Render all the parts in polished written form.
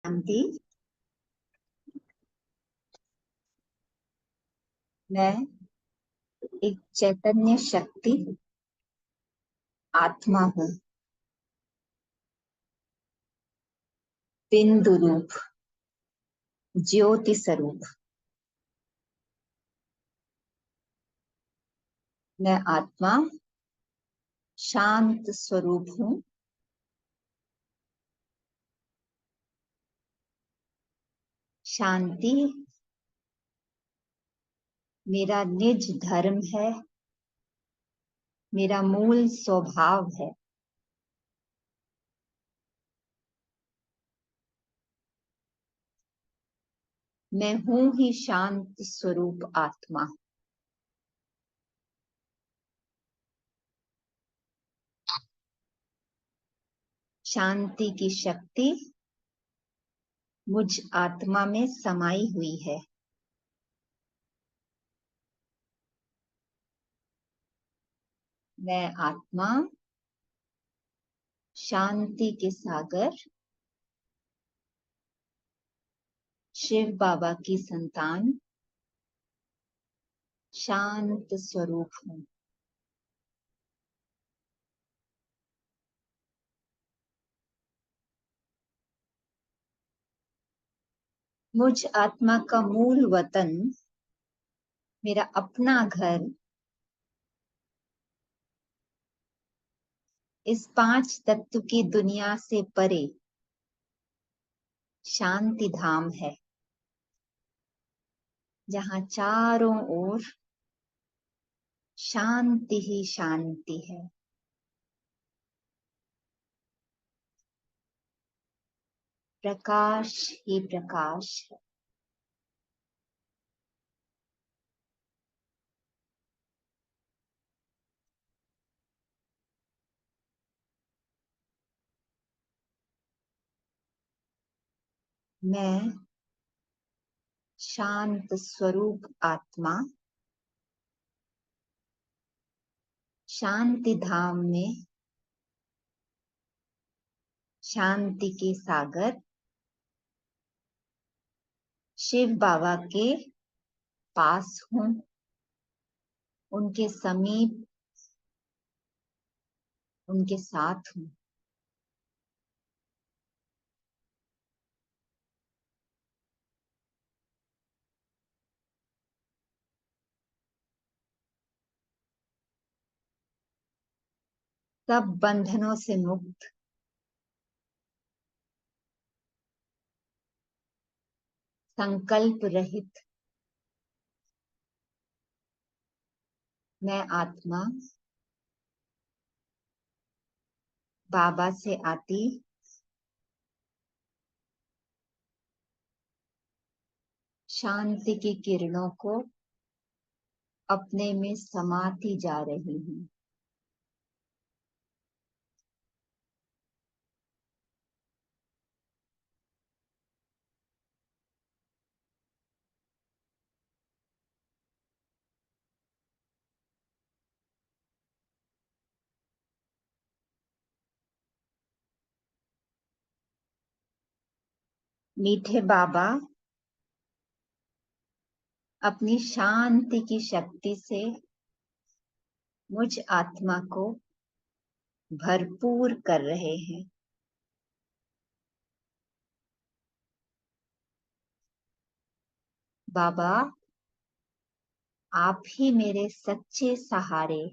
शांति। मैं एक चैतन्य शक्ति आत्मा हूँ, बिंदु रूप, ज्योति स्वरूप। मैं आत्मा शांत स्वरूप हूँ। शांति मेरा निज धर्म है, मेरा मूल स्वभाव है। मैं हूँ ही शांत स्वरूप आत्मा। शांति की शक्ति मुझ आत्मा में समाई हुई है। मैं आत्मा शांति के सागर शिव बाबा की संतान शांत स्वरूप हूँ। मुझ आत्मा का मूल वतन, मेरा अपना घर, इस पांच तत्व की दुनिया से परे शांति धाम है, जहाँ चारों ओर शांति ही शांति है। प्रकाश ही प्रकाश है। मैं शांत स्वरूप आत्मा शांति धाम में शांति के सागर शिव बाबा के पास हूँ, उनके समीप, उनके साथ हूँ। सब बंधनों से मुक्त, संकल्प रहित मैं आत्मा बाबा से आती शांति की किरणों को अपने में समाती जा रही हूँ। मीठे बाबा अपनी शांति की शक्ति से मुझ आत्मा को भरपूर कर रहे हैं। बाबा, आप ही मेरे सच्चे सहारे,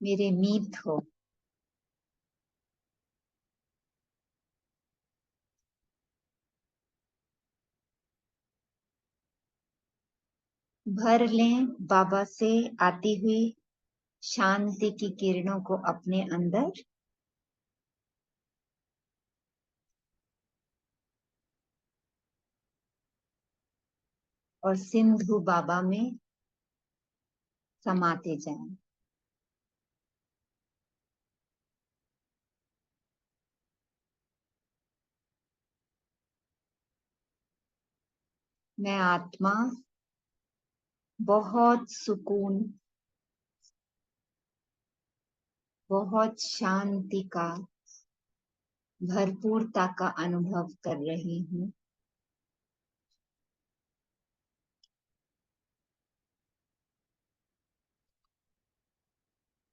मेरे मीत हो। भर लें बाबा से आती हुई शांति की किरणों को अपने अंदर, और सिंधु बाबा में समाते जाएं। मैं आत्मा बहुत सुकून, बहुत शांति का भरपूरता का अनुभव कर रही हूँ।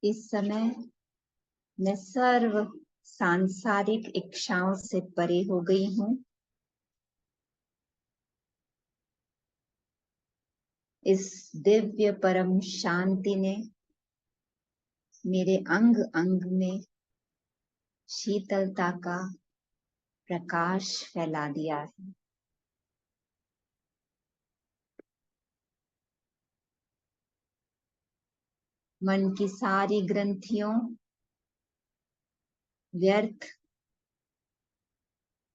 इस समय मैं सर्व सांसारिक इच्छाओं से परे हो गई हूँ। इस दिव्य परम शांति ने मेरे अंग अंग में शीतलता का प्रकाश फैला दिया है। मन की सारी ग्रंथियों, व्यर्थ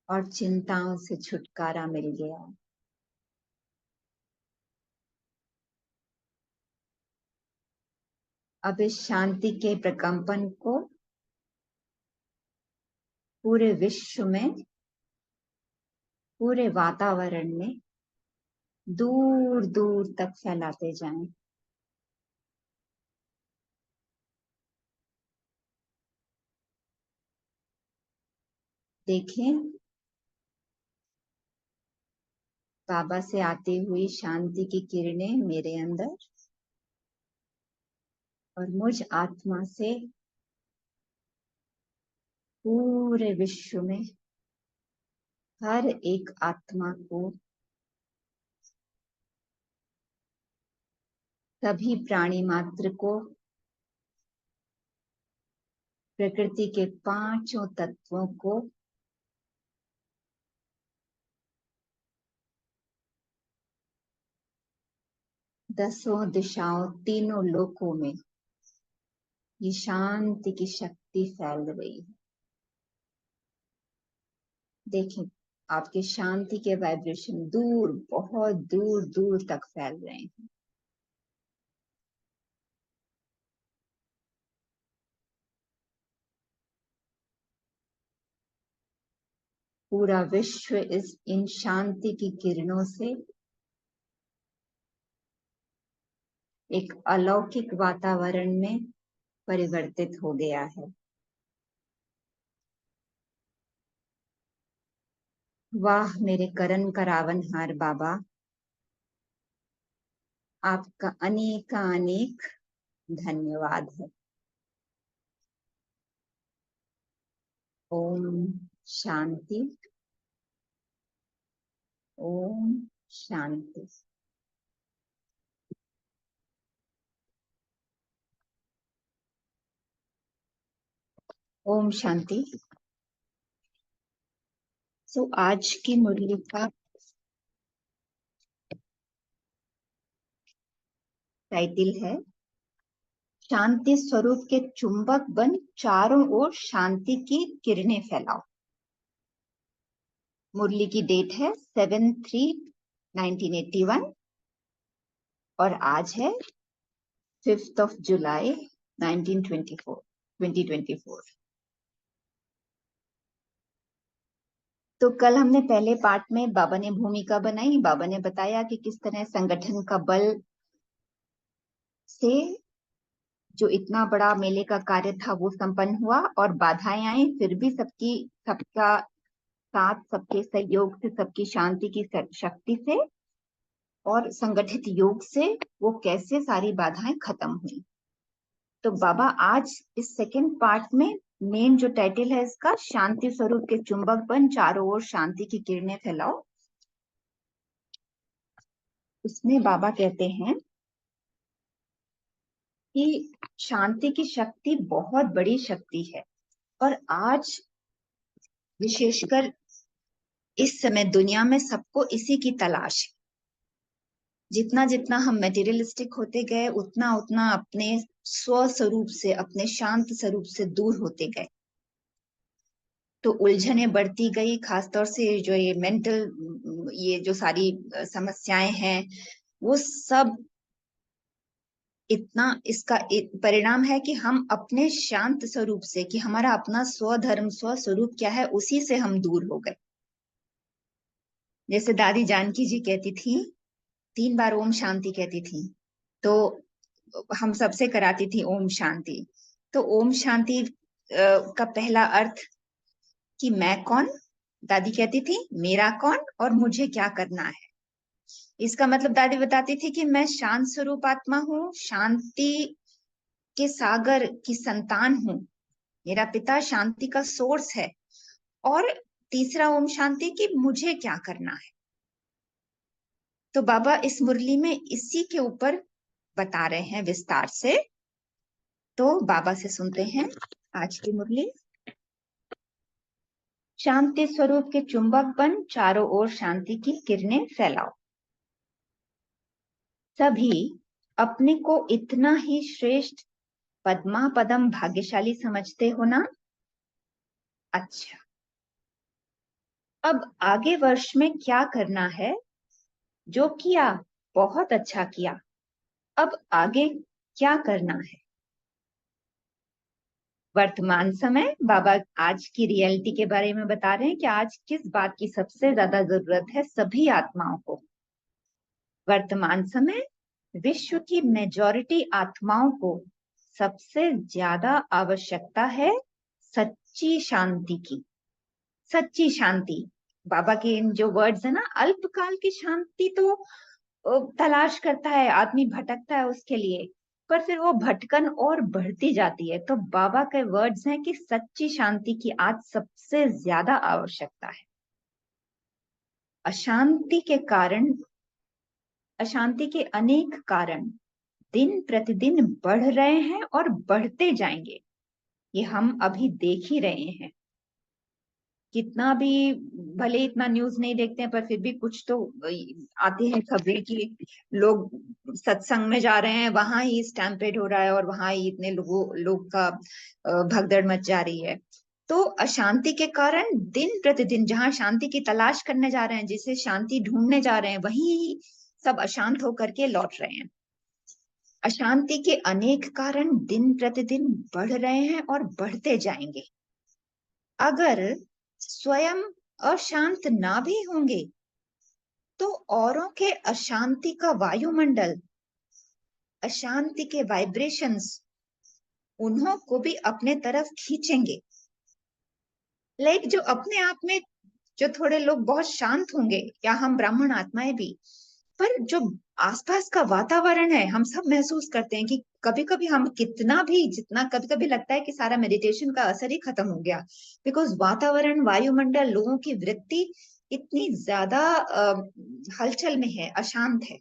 और चिंताओं से छुटकारा मिल गया। अब इस शांति के प्रकंपन को पूरे विश्व में, पूरे वातावरण में दूर दूर तक फैलाते जाएं। देखें, बाबा से आती हुई शांति की किरणें मेरे अंदर और मुझ आत्मा से पूरे विश्व में हर एक आत्मा को, सभी प्राणी मात्र को, प्रकृति के पांचों तत्वों को दसों दिशाओं, तीनों लोकों में ये शांति की शक्ति फैल रही है। देखें, आपके शांति के वाइब्रेशन दूर, बहुत दूर दूर तक फैल रहे हैं। पूरा विश्व इन शांति की किरणों से एक अलौकिक वातावरण में परिवर्तित हो गया है। वाह मेरे करण करावनहार बाबा, आपका अनेक धन्यवाद है। ओम शांति, ओम शांति। ओम शांति। आज की मुरली का टाइटल है शांति स्वरूप के चुंबक बन चारों ओर शांति की किरणें फैलाओ। मुरली की डेट है 7/3/1981 और आज है 5 जुलाई 2024। तो कल हमने पहले पार्ट में बाबा ने भूमिका बनाई। बाबा ने बताया कि किस तरह संगठन का बल से जो इतना बड़ा मेले का कार्य था वो संपन्न हुआ और बाधाएं आई, फिर भी सबका साथ, सबके सहयोग से, सबकी शांति की शक्ति से और संगठित योग से वो कैसे सारी बाधाएं खत्म हुई। तो बाबा आज इस सेकंड पार्ट में मेन जो टाइटल है इसका, शांति स्वरूप के चुंबक बन चारों ओर शांति की किरणें फैलाओ, उसमें बाबा कहते हैं कि शांति की शक्ति बहुत बड़ी शक्ति है और आज विशेषकर इस समय दुनिया में सबको इसी की तलाश है। जितना जितना हम मेटीरियलिस्टिक होते गए उतना उतना अपने स्व स्वरूप से, अपने शांत स्वरूप से दूर होते गए। तो उलझने बढ़ती गई, खासतौर से जो ये मेंटल, ये जो सारी समस्याएं हैं वो सब इतना, इसका परिणाम है कि हम अपने शांत स्वरूप से, कि हमारा अपना स्वधर्म, स्व स्वरूप क्या है, उसी से हम दूर हो गए। जैसे दादी जानकी जी कहती थी, 3 बार ओम शांति कहती थी, तो हम सबसे कराती थी ओम शांति। तो ओम शांति का पहला अर्थ कि मैं कौन, दादी कहती थी मेरा कौन और मुझे क्या करना है। इसका मतलब दादी बताती थी कि मैं शांत स्वरूप आत्मा हूँ, शांति के सागर की संतान हूँ, मेरा पिता शांति का सोर्स है। और तीसरा ओम शांति कि मुझे क्या करना है। तो बाबा इस मुरली में इसी के ऊपर बता रहे हैं विस्तार से। तो बाबा से सुनते हैं आज की मुरली। शांति स्वरूप के चुंबक बन चारों ओर शांति की किरणें फैलाओ। सभी अपने को इतना ही श्रेष्ठ पद्मा पदम भाग्यशाली समझते हो ना? अच्छा, अब आगे वर्ष में क्या करना है? जो किया बहुत अच्छा किया, अब आगे क्या करना है? वर्तमान समय बाबा आज की रियलिटी के बारे में बता रहे हैं कि आज किस बात की सबसे ज्यादा जरूरत है सभी आत्माओं को। वर्तमान समय विश्व की मेजॉरिटी आत्माओं को सबसे ज्यादा आवश्यकता है सच्ची शांति की। सच्ची शांति, बाबा के इन जो वर्ड्स है ना, अल्पकाल की शांति तो तलाश करता है आदमी, भटकता है उसके लिए, पर फिर वो भटकन और बढ़ती जाती है। तो बाबा के वर्ड्स हैं कि सच्ची शांति की आज सबसे ज्यादा आवश्यकता है। अशांति के कारण, अशांति के अनेक कारण दिन प्रतिदिन बढ़ रहे हैं और बढ़ते जाएंगे। ये हम अभी देख ही रहे हैं। कितना भी, भले इतना न्यूज नहीं देखते हैं पर फिर भी कुछ तो आते हैं खबरें कि लोग सत्संग में जा रहे हैं, वहां ही स्टैम्पेड हो रहा है और वहां ही इतने लोग का भगदड़ मच जा रही है। तो अशांति के कारण दिन प्रतिदिन जहां शांति की तलाश करने जा रहे हैं, जिसे शांति ढूंढने जा रहे हैं, वहीं सब अशांत होकर के लौट रहे हैं। अशांति के अनेक कारण दिन प्रतिदिन बढ़ रहे हैं और बढ़ते जाएंगे। अगर स्वयं अशांत ना भी होंगे तो औरों के अशांति का वायुमंडल, अशांति के वाइब्रेशंस उन्हों को भी अपने तरफ खींचेंगे। लाइक जो अपने आप में, जो थोड़े लोग बहुत शांत होंगे, या हम ब्राह्मण आत्माएं भी, पर जो आसपास का वातावरण है, हम सब महसूस करते हैं कि कभी कभी हम कितना भी, जितना कभी कभी लगता है कि सारा मेडिटेशन का असर ही खत्म हो गया, बिकॉज वातावरण, वायुमंडल, लोगों की वृत्ति इतनी ज्यादा हलचल में है, अशांत है।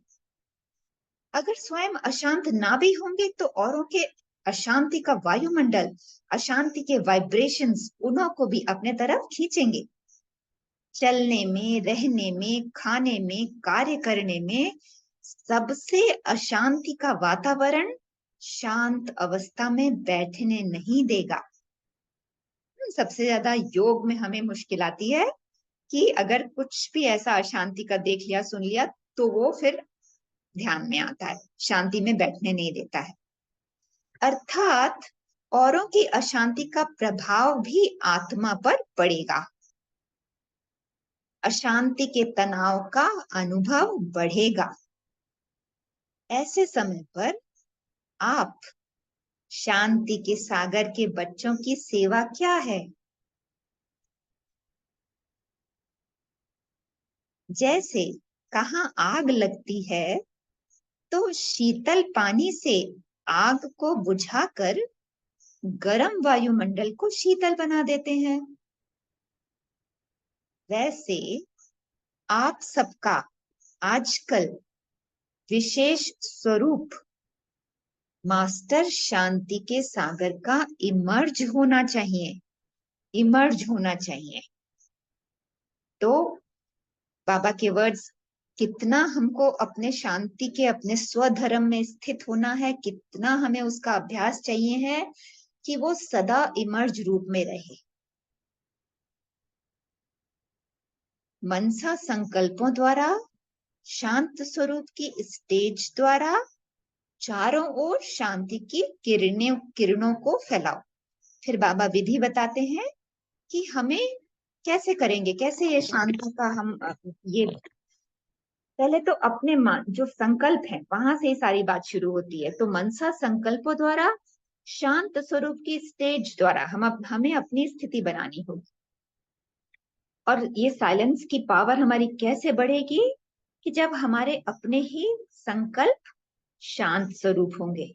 अगर स्वयं अशांत ना भी होंगे तो औरों के अशांति का वायुमंडल, अशांति के वाइब्रेशंस उन्हों को भी अपने तरफ खींचेंगे। चलने में, रहने में, खाने में, कार्य करने में सबसे अशांति का वातावरण शांत अवस्था में बैठने नहीं देगा। सबसे ज्यादा योग में हमें मुश्किल आती है कि अगर कुछ भी ऐसा अशांति का देख लिया, सुन लिया, तो वो फिर ध्यान में आता है, शांति में बैठने नहीं देता है। अर्थात औरों की अशांति का प्रभाव भी आत्मा पर पड़ेगा। अशांति के तनाव का अनुभव बढ़ेगा। ऐसे समय पर आप शांति के सागर के बच्चों की सेवा क्या है? जैसे कहाँ आग लगती है तो शीतल पानी से आग को बुझाकर गर्म वायुमंडल को शीतल बना देते हैं। वैसे आप सबका आजकल विशेष स्वरूप मास्टर शांति के सागर का इमर्ज होना चाहिए, इमर्ज होना चाहिए। तो बाबा के वर्ड्स, कितना हमको अपने शांति के, अपने स्वधर्म में स्थित होना है, कितना हमें उसका अभ्यास चाहिए है कि वो सदा इमर्ज रूप में रहे। मनसा संकल्पों द्वारा, शांत स्वरूप की स्टेज द्वारा चारों ओर शांति की किरणों को फैलाओ। फिर बाबा विधि बताते हैं कि हमें कैसे करेंगे, कैसे ये शांति का हम ये, पहले तो अपने जो संकल्प है वहां से ही सारी बात शुरू होती है। तो मनसा संकल्पों द्वारा, शांत स्वरूप की स्टेज द्वारा हमें अपनी स्थिति बनानी होगी। और ये साइलेंस की पावर हमारी कैसे बढ़ेगी कि जब हमारे अपने ही संकल्प शांत स्वरूप होंगे।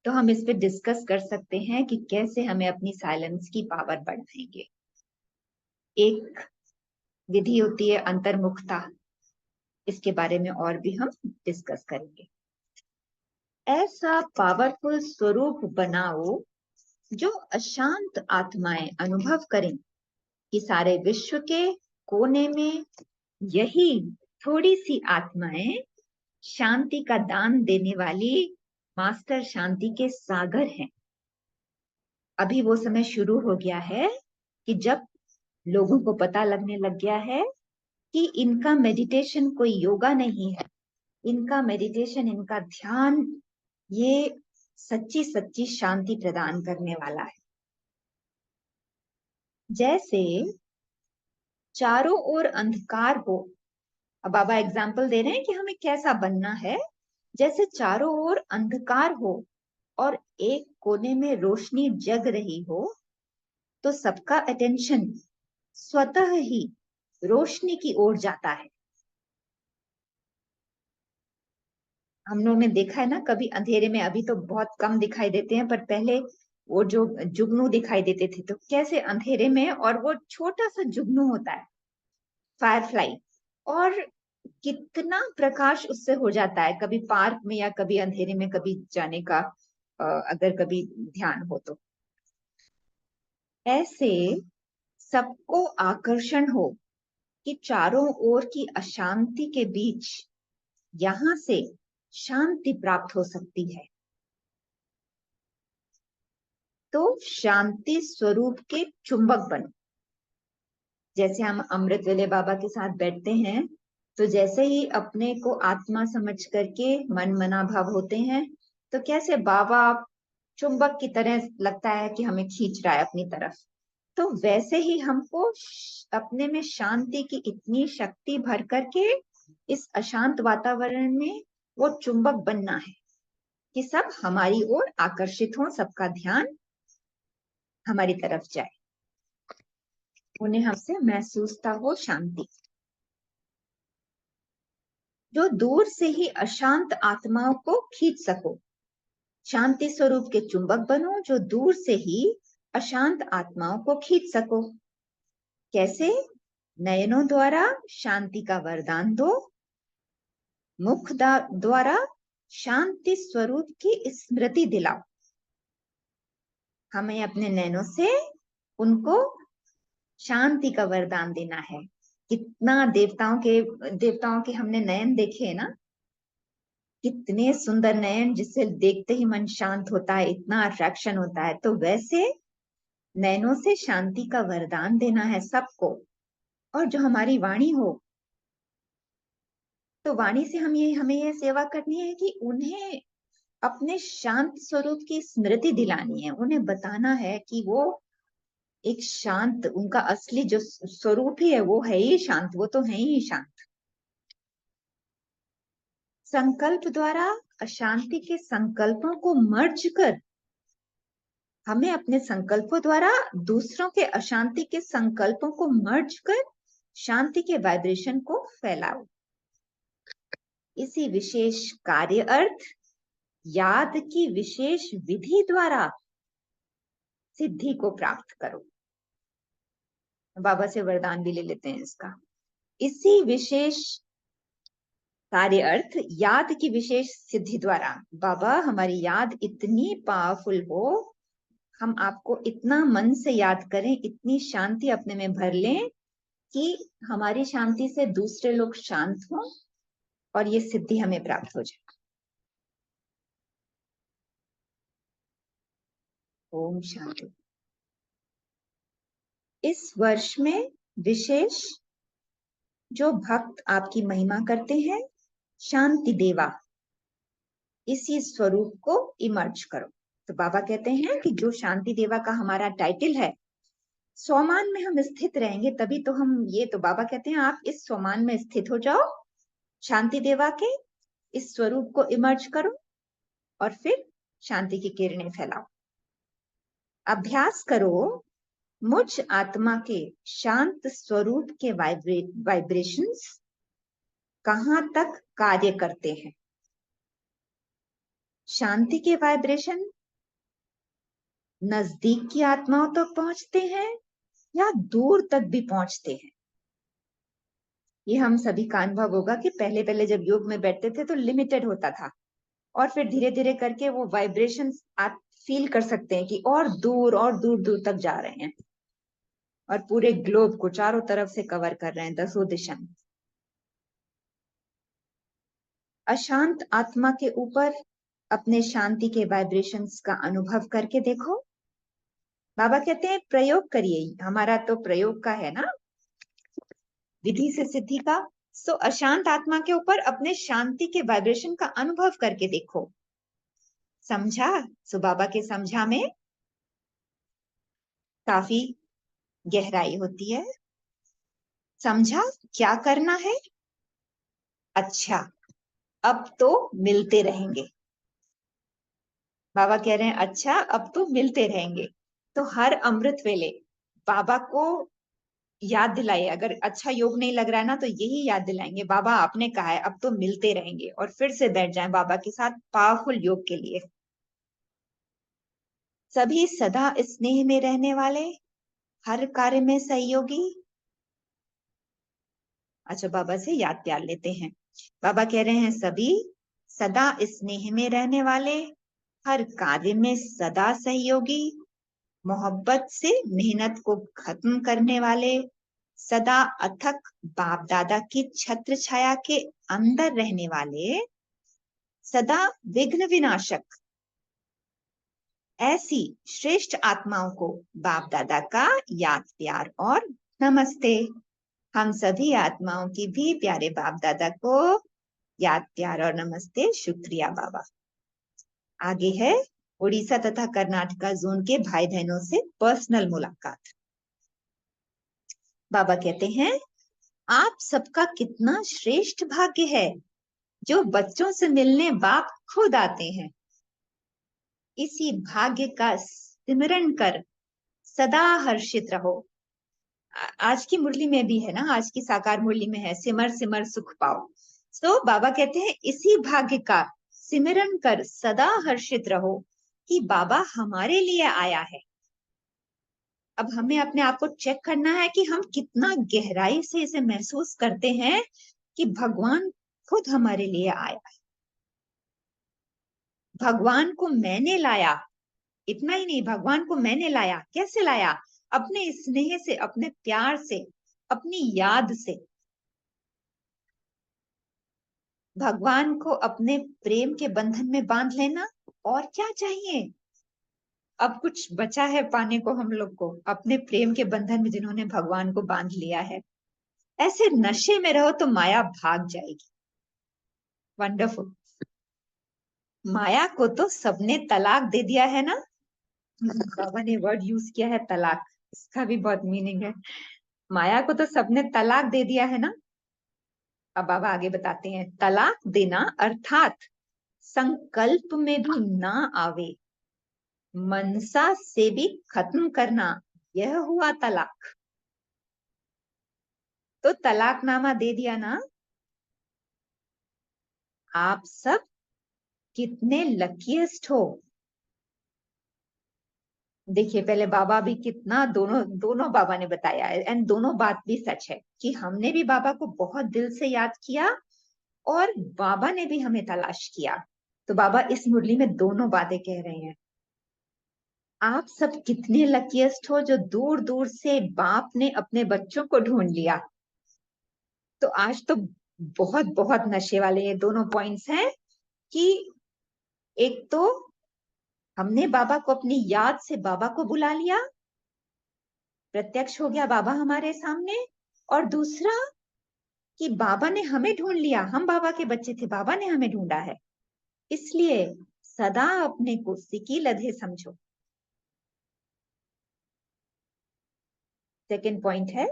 तो हम इस पे डिस्कस कर सकते हैं कि कैसे हमें अपनी साइलेंस की पावर बढ़ाएंगे। एक विधि होती है अंतर्मुखता, इसके बारे में और भी हम डिस्कस करेंगे। ऐसा पावरफुल स्वरूप बनाओ जो अशांत आत्माएं अनुभव करें कि सारे विश्व के कोने में यही थोड़ी सी आत्माएं शांति का दान देने वाली मास्टर शांति के सागर हैं। अभी वो समय शुरू हो गया है कि जब लोगों को पता लगने लग गया है कि इनका मेडिटेशन कोई योगा नहीं है, इनका मेडिटेशन, इनका ध्यान ये सच्ची सच्ची शांति प्रदान करने वाला है। जैसे चारों ओर अंधकार हो, अब बाबा एग्जाम्पल दे रहे हैं कि हमें कैसा बनना है। जैसे चारों ओर अंधकार हो और एक कोने में रोशनी जग रही हो, तो सबका अटेंशन स्वतः ही रोशनी की ओर जाता है। हम लोगों ने देखा है ना, कभी अंधेरे में, अभी तो बहुत कम दिखाई देते हैं, पर पहले वो जो जुगनू दिखाई देते थे, तो कैसे अंधेरे में, और वो छोटा सा जुगनू होता है, फायरफ्लाई, और कितना प्रकाश उससे हो जाता है, कभी पार्क में या कभी अंधेरे में कभी जाने का अगर कभी ध्यान हो तो। ऐसे सबको आकर्षण हो कि चारों ओर की अशांति के बीच यहां से शांति प्राप्त हो सकती है। तो शांति स्वरूप के चुंबक बनो। जैसे हम अमृत वेले बाबा के साथ बैठते हैं, तो जैसे ही अपने को आत्मा समझ करके मन मना भाव होते हैं, तो कैसे बाबा चुंबक की तरह लगता है कि हमें खींच रहा है अपनी तरफ। तो वैसे ही हमको अपने में शांति की इतनी शक्ति भर करके इस अशांत वातावरण में वो चुंबक बनना है कि सब हमारी ओर आकर्षित हो, सबका ध्यान हमारी तरफ जाए, उन्हें हमसे महसूसता हो शांति। जो दूर से ही अशांत आत्माओं को खींच सको। शांति स्वरूप के चुंबक बनो जो दूर से ही अशांत आत्माओं को खींच सको। कैसे? नयनों द्वारा शांति का वरदान दो, मुख द्वारा शांति स्वरूप की स्मृति दिलाओ। हमें अपने नैनों से उनको शांति का वरदान देना है। कितना देवताओं के हमने नयन देखे है ना, कितने सुंदर नयन, जिससे देखते ही मन शांत होता है, इतना अट्रैक्शन होता है। तो वैसे नयनों से शांति का वरदान देना है सबको। और जो हमारी वाणी हो, तो वाणी से हमें ये सेवा करनी है कि उन्हें अपने शांत स्वरूप की स्मृति दिलानी है। उन्हें बताना है कि वो एक शांत, उनका असली जो स्वरूप ही है वो है ही शांत, वो तो है ही शांत। संकल्प द्वारा अशांति के संकल्पों को मर्ज कर हमें अपने संकल्पों द्वारा दूसरों के अशांति के संकल्पों को मर्ज कर शांति के वाइब्रेशन को फैलाओ। इसी विशेष कार्य अर्थ याद की विशेष विधि द्वारा सिद्धि को प्राप्त करो। बाबा से वरदान भी ले लेते हैं इसका। इसी विशेष कार्य अर्थ याद की विशेष सिद्धि द्वारा, बाबा हमारी याद इतनी पावरफुल हो, हम आपको इतना मन से याद करें, इतनी शांति अपने में भर लें कि हमारी शांति से दूसरे लोग शांत हों और ये सिद्धि हमें प्राप्त हो जाए। ओम शांति। इस वर्ष में विशेष जो भक्त आपकी महिमा करते हैं, शांति देवा, इसी स्वरूप को इमर्ज करो। तो बाबा कहते हैं कि जो शांति देवा का हमारा टाइटल है, स्वमान में हम स्थित रहेंगे तभी तो हम ये, तो बाबा कहते हैं आप इस स्वमान में स्थित हो जाओ, शांति देवा के इस स्वरूप को इमर्ज करो और फिर शांति की किरणें फैलाओ। अभ्यास करो मुझ आत्मा के शांत स्वरूप के वाइब्रेशंस कहाँ तक कार्य करते हैं? शांति के वाइब्रेशन नजदीक की आत्माओं तक पहुंचते हैं या दूर तक भी पहुंचते हैं? ये हम सभी का अनुभव होगा कि पहले पहले जब योग में बैठते थे तो लिमिटेड होता था, और फिर धीरे धीरे करके वो वाइब्रेशन आप फील कर सकते हैं कि और दूर दूर तक जा रहे हैं और पूरे ग्लोब को चारों तरफ से कवर कर रहे हैं, 10 दिशा में। अशांत आत्मा के ऊपर अपने शांति के वाइब्रेशंस का अनुभव करके देखो। बाबा कहते हैं प्रयोग करिए, हमारा तो प्रयोग का है ना, विधि से सिद्धि का। सो अशांत आत्मा के ऊपर अपने शांति के वाइब्रेशन का अनुभव करके देखो। समझा? सो बाबा के समझा में काफी गहराई होती है। समझा क्या करना है? अच्छा, अब तो मिलते रहेंगे। बाबा कह रहे हैं अच्छा अब तो मिलते रहेंगे। तो हर अमृत वेले बाबा को याद दिलाइए। अगर अच्छा योग नहीं लग रहा है ना तो यही याद दिलाएंगे, बाबा आपने कहा है अब तो मिलते रहेंगे, और फिर से बैठ जाएं बाबा के साथ पावरफुल योग के लिए। सभी सदा स्नेह में रहने वाले, हर कार्य में सहयोगी। अच्छा, बाबा से याद प्यार लेते हैं। बाबा कह रहे हैं सभी सदा स्नेह में रहने वाले, हर कार्य में सदा सहयोगी, मोहब्बत से मेहनत को खत्म करने वाले, सदा अथक बाप दादा की छत्र छाया के अंदर रहने वाले, सदा विघ्न विनाशक, ऐसी श्रेष्ठ आत्माओं को बाप दादा का याद प्यार और नमस्ते। हम सभी आत्माओं की भी प्यारे बाप दादा को याद प्यार और नमस्ते। शुक्रिया बाबा। आगे है उड़ीसा तथा कर्नाटका जोन के भाई बहनों से पर्सनल मुलाकात। बाबा कहते हैं आप सबका कितना श्रेष्ठ भाग्य है जो बच्चों से मिलने बाप खुद आते हैं। इसी भाग्य का सिमरन कर सदा हर्षित रहो। आज की मुरली में भी है ना, आज की साकार मुरली में है सिमर सिमर सुख पाओ। तो बाबा कहते हैं इसी भाग्य का सिमरन कर सदा हर्षित रहो कि बाबा हमारे लिए आया है। अब हमें अपने आप को चेक करना है कि हम कितना गहराई से इसे महसूस करते हैं कि भगवान खुद हमारे लिए आया है। भगवान को मैंने लाया, इतना ही नहीं, भगवान को मैंने लाया। कैसे लाया? अपने स्नेह से, अपने प्यार से, अपनी याद से। भगवान को अपने प्रेम के बंधन में बांध लेना, और क्या चाहिए? अब कुछ बचा है पाने को हम लोग को, अपने प्रेम के बंधन में जिन्होंने भगवान को बांध लिया है। ऐसे नशे में रहो तो माया भाग जाएगी। वंडरफुल। माया को तो सबने तलाक दे दिया है ना। बाबा ने वर्ड यूज किया है तलाक, इसका भी बहुत मीनिंग है। माया को तो सबने तलाक दे दिया है ना। अब बाबा आगे बताते हैं तलाक देना अर्थात संकल्प में भी ना आवे, मनसा से भी खत्म करना, यह हुआ तलाक। तो तलाकनामा दे दिया ना। आप सब कितने लकीएस्ट हो। देखिए पहले बाबा भी कितना, दोनों दोनों बाबा ने बताया है, एंड दोनों बात भी सच है कि हमने भी बाबा को बहुत दिल से याद किया और बाबा ने भी हमें तलाश किया। तो बाबा इस मुरली में दोनों बातें कह रहे हैं। आप सब कितने लकीएस्ट हो जो दूर दूर से बाप ने अपने बच्चों को ढूंढ लिया। तो आज तो बहुत बहुत नशे वाले ये दोनों पॉइंट्स हैं कि एक तो हमने बाबा को अपनी याद से बाबा को बुला लिया, प्रत्यक्ष हो गया बाबा हमारे सामने, और दूसरा कि बाबा ने हमें ढूंढ लिया, हम बाबा के बच्चे थे, बाबा ने हमें ढूंढा है। इसलिए सदा अपने को सिकी लधे समझो। सेकंड पॉइंट है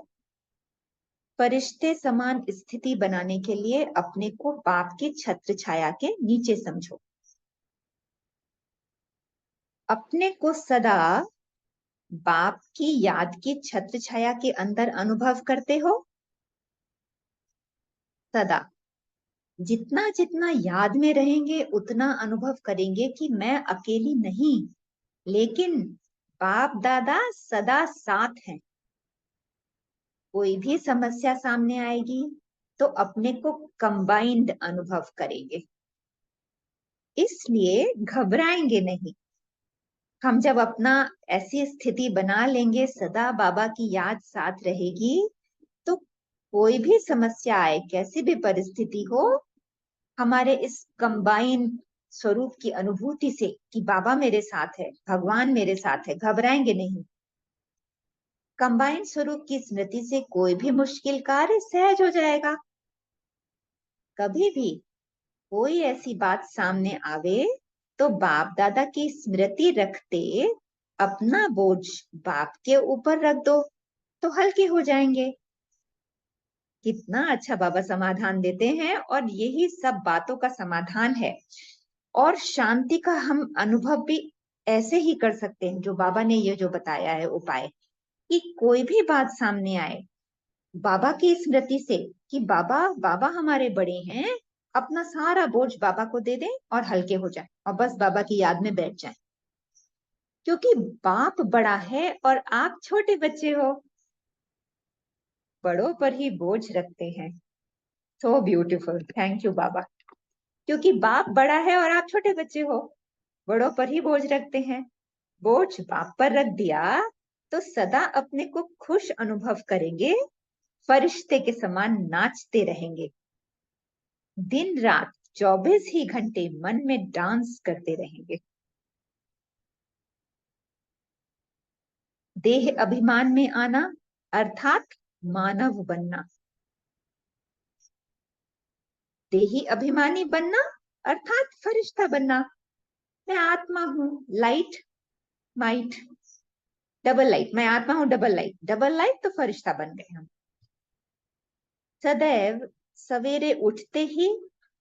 फरिश्ते समान स्थिति बनाने के लिए अपने को बाप की छत्र छाया के नीचे समझो। अपने को सदा बाप की याद की छत्र छाया के अंदर अनुभव करते हो? सदा। जितना जितना याद में रहेंगे उतना अनुभव करेंगे कि मैं अकेली नहीं, लेकिन बाप दादा सदा साथ हैं। कोई भी समस्या सामने आएगी तो अपने को कंबाइंड अनुभव करेंगे, इसलिए घबराएंगे नहीं। हम जब अपना ऐसी स्थिति बना लेंगे, सदा बाबा की याद साथ रहेगी, तो कोई भी समस्या आए, कैसी भी परिस्थिति हो, हमारे इस कंबाइंड स्वरूप की अनुभूति से कि बाबा मेरे साथ है, भगवान मेरे साथ है, घबराएंगे नहीं। कंबाइंड स्वरूप की स्मृति से कोई भी मुश्किल कार्य सहज हो जाएगा। कभी भी कोई ऐसी बात सामने आवे तो बाप दादा की स्मृति रखते अपना बोझ बाप के ऊपर रख दो तो हल्के हो जाएंगे। कितना अच्छा बाबा समाधान देते हैं, और यही सब बातों का समाधान है। और शांति का हम अनुभव भी ऐसे ही कर सकते हैं, जो बाबा ने ये जो बताया है उपाय, कि कोई भी बात सामने आए, बाबा की स्मृति से कि बाबा बाबा हमारे बड़े हैं, अपना सारा बोझ बाबा को दे दें और हल्के हो जाए और बस बाबा की याद में बैठ जाए, क्योंकि बाप बड़ा है और आप छोटे बच्चे हो। बड़ों पर ही बोझ रखते हैं। सो ब्यूटीफुल, थैंक यू बाबा। क्योंकि बाप बड़ा है और आप छोटे बच्चे हो, बड़ों पर ही बोझ रखते हैं। बोझ बाप पर रख दिया तो सदा अपने को खुश अनुभव करेंगे, फरिश्ते के समान नाचते रहेंगे, दिन रात 24 ही घंटे मन में डांस करते रहेंगे। देह अभिमान में आना अर्थात मानव बनना। देही अभिमानी बनना अर्थात फरिश्ता बनना। मैं आत्मा हूं, लाइट माइट, डबल लाइट। मैं आत्मा हूं, डबल लाइट, डबल लाइट तो फरिश्ता बन गए हम। सदैव सवेरे उठते ही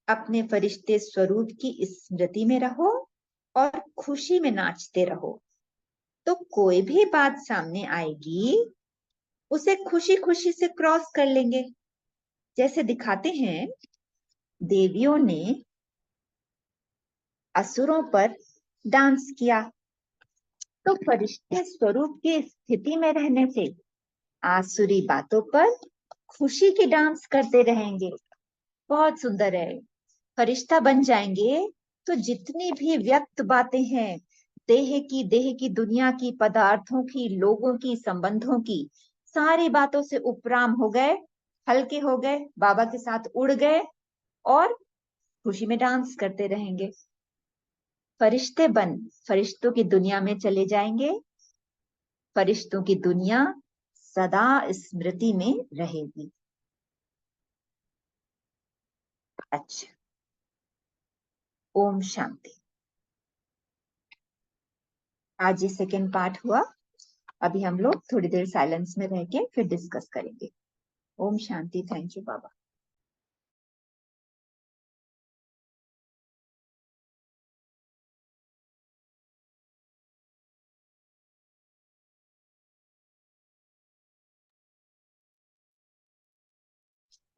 अपने फरिश्ते स्वरूप की स्मृति में रहो और खुशी में नाचते रहो, तो कोई भी बात सामने आएगी उसे खुशी खुशी से क्रॉस कर लेंगे। जैसे दिखाते हैं, देवियों ने असुरों पर डांस किया, तो फरिश्ते स्वरूप की स्थिति में रहने से आसुरी बातों पर खुशी की डांस करते रहेंगे। बहुत सुंदर है। फरिश्ता बन जाएंगे तो जितनी भी व्यक्त बातें हैं, देह की दुनिया की, पदार्थों की, लोगों की, संबंधों की, सारी बातों से उपराम हो गए, हल्के हो गए, बाबा के साथ उड़ गए और खुशी में डांस करते रहेंगे। फरिश्ते बन फरिश्तों की दुनिया में चले जाएंगे, फरिश्तों की दुनिया सदा स्मृति में रहेगी। अच्छा, ओम शांति। आज ये सेकेंड पार्ट हुआ। अभी हम लोग थोड़ी देर साइलेंस में रह के फिर डिस्कस करेंगे। ओम शांति। थैंक यू बाबा।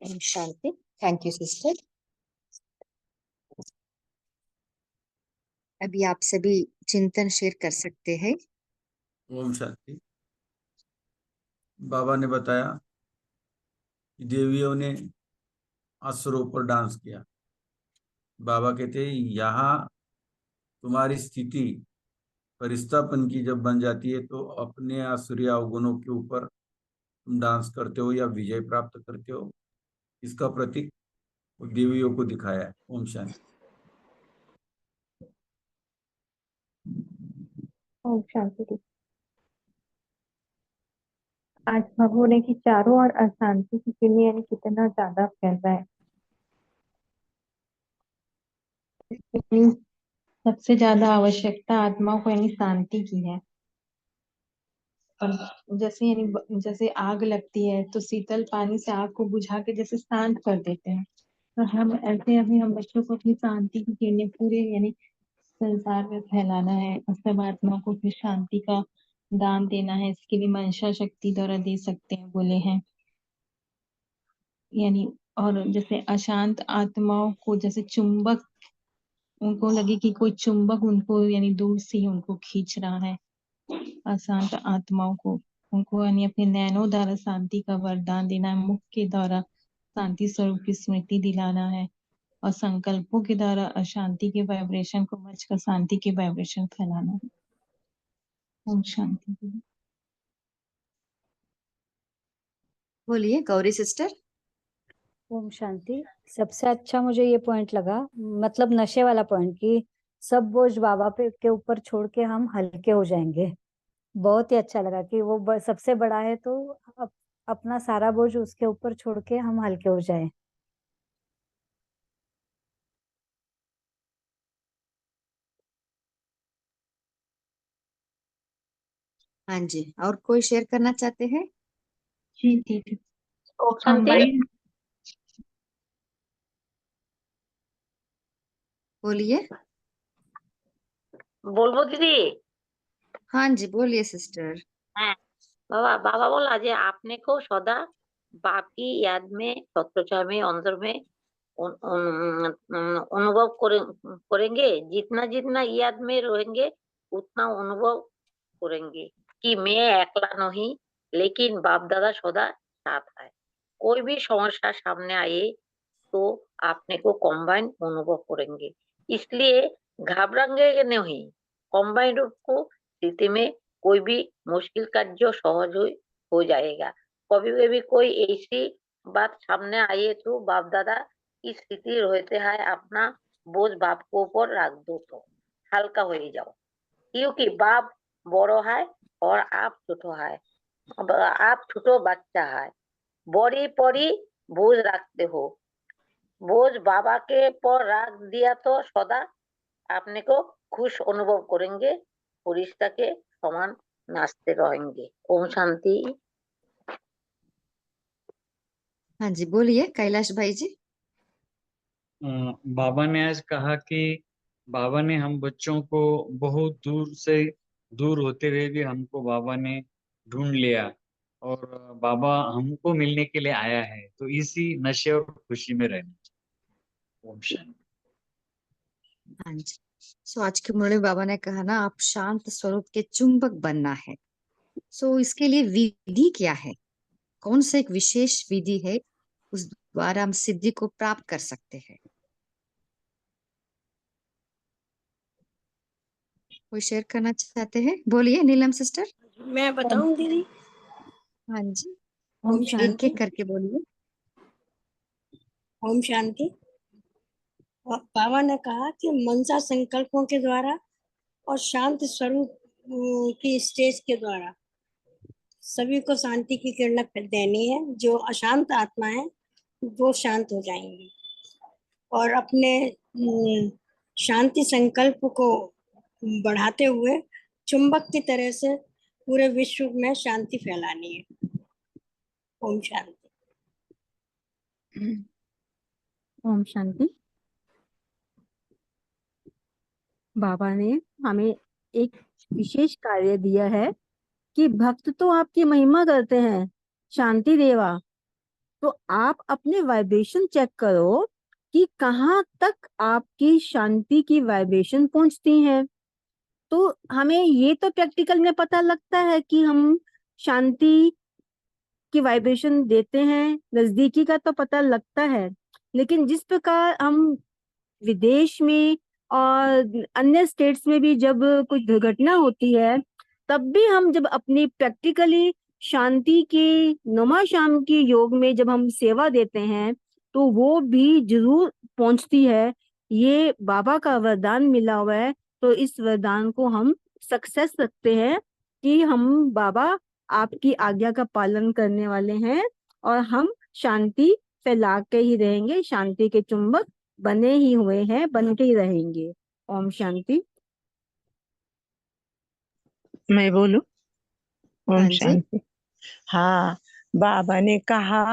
ओम शांति। Thank you sister. अभी आप सभी चिंतन शेयर कर सकते हैं। ओम शांति। बाबा ने बताया कि देवियों ने असुरों पर डांस किया। बाबा कहते हैं यहाँ तुम्हारी स्थिति फरिश्तापन की जब बन जाती है तो अपने आसुरी अवगुणों के ऊपर तुम डांस करते हो या विजय प्राप्त करते हो, इसका प्रतीक देवियों को दिखाया है। ओम शांति। ओम शांति। आज भगवान की चारों ओर अशांति की किरणें यानी कितना ज्यादा फैल रहा है। यानी सबसे ज्यादा आवश्यकता आत्मा को यानी शांति की है। और जैसे यानी जैसे आग लगती है तो शीतल पानी से आग को बुझा के जैसे शांत कर देते हैं, तो हम ऐसे अभी हम बच्चों को अपनी शांति की किरणें पूरे यानी संसार में फैलाना है और सब आत्मा को फिर शांति का दान देना है, इसके लिए मंशा शक्ति द्वारा दे सकते हैं बोले हैं। यानी और जैसे अशांत आत्माओं को जैसे चुंबक, उनको लगे कि कोई चुंबक उनको यानी दूर से ही उनको खींच रहा है, अशांत आत्माओं को, उनको यानी अपने नैनों द्वारा शांति का वरदान देना है, मुख के द्वारा शांति स्वरूप की स्मृति दिलाना है, और संकल्पों के द्वारा अशांति के वाइब्रेशन को मच कर शांति के वाइब्रेशन फैलाना है। ओम शांति। बोलिए गौरी सिस्टर। ओम शांति। सबसे अच्छा मुझे ये पॉइंट लगा, मतलब नशे वाला पॉइंट, कि सब बोझ बाबा पे के ऊपर छोड़ के हम हल्के हो जाएंगे। बहुत ही अच्छा लगा कि वो सबसे बड़ा है, तो अपना सारा बोझ उसके ऊपर छोड़ के हम हल्के हो जाएं। हाँ जी, और कोई शेयर करना चाहते हैं? जी ठीक है। ओम शांति। कंबाइन बोलिए। बोलबो दीदी? हाँ जी बोलिए सिस्टर। हाँ बाबा, बाबा बोला जे आपने को सदा बाप की याद में छत्रछाया में अंदर में अनुभव करेंगे। जितना जितना याद में रहेंगे उतना अनुभव करेंगे कि मैं अकेला नहीं, लेकिन बाप दादा सदा साथ है। कोई भी समस्या सामने आए तो आपने को कंबाइन अनुभव करेंगे, इसलिए घबराएंगे नहीं। कंबाइन रूप को स्थिति में कोई भी मुश्किल कार्य सहज हो जाएगा। कभी कभी कोई ऐसी बात सामने आए तो बाप दादा की स्थिति रहते है, अपना बोझ बाप को ऊपर रख दो तो हल्का हो जाओ, क्योंकि बाप बड़ो है और आप छोटो है। आप छोटो बच्चा है, बड़ी पड़ी बोझ रखते हो। बोझ बाबा के पर रख दिया तो सदा अपने को खुश अनुभव करेंगे, फरिश्ता के समान नाचते रहेंगे। ओम शांति। हाँ जी बोलिए कैलाश भाई जी। बाबा ने आज कहा कि बाबा ने हम बच्चों को बहुत दूर से दूर होते हुए भी हमको बाबा ने ढूंढ लिया और बाबा हमको मिलने के लिए आया है, तो इसी नशे और खुशी में रहना चाहिए। ओम शांति। हाँ जी। सो आज के मुरली बाबा ने कहा ना, आप शांत स्वरूप के चुंबक बनना है। सो इसके लिए विधि क्या है? कौन सा एक विशेष विधि है उस द्वारा हम सिद्धि को प्राप्त कर सकते हैं? कोई शेयर करना चाहते हैं? बोलिए नीलम सिस्टर। मैं बताऊं दीदी? हाँ जी, ओम एक शांति। एक करके बोलिए। ओम शांति। बाबा ने कहा कि मनसा संकल्पों के द्वारा और शांत स्वरूप की स्टेज के द्वारा सभी को शांति की किरण देनी है। जो अशांत आत्मा है वो शांत हो जाएंगी और अपने शांति संकल्प को बढ़ाते हुए चुंबक की तरह से पूरे विश्व में शांति फैलानी है। ओम शांति। ओम शांति। बाबा ने हमें एक विशेष कार्य दिया है कि भक्त तो आपकी महिमा करते हैं शांति देवा, तो आप अपने वाइब्रेशन चेक करो कि कहाँ तक आपकी शांति की वाइब्रेशन पहुंचती है। तो हमें ये तो प्रैक्टिकल में पता लगता है कि हम शांति की वाइब्रेशन देते हैं, नजदीकी का तो पता लगता है, लेकिन जिस प्रकार हम विदेश में और अन्य स्टेट्स में भी जब कुछ दुर्घटना होती है, तब भी हम जब अपनी प्रैक्टिकली शांति की नुमा शाम की योग में जब हम सेवा देते हैं तो वो भी जरूर पहुंचती है। ये बाबा का वरदान मिला हुआ है, तो इस वरदान को हम सक्सेस रखते हैं कि हम बाबा आपकी आज्ञा का पालन करने वाले हैं और हम शांति फैला के ही रहेंगे, शांति के चुंबक बने ही हुए हैं, बन के ही रहेंगे। ओम शांति। मैं बोलूं? ओम हाँ जी। शांति। हाँ, बाबा ने कहा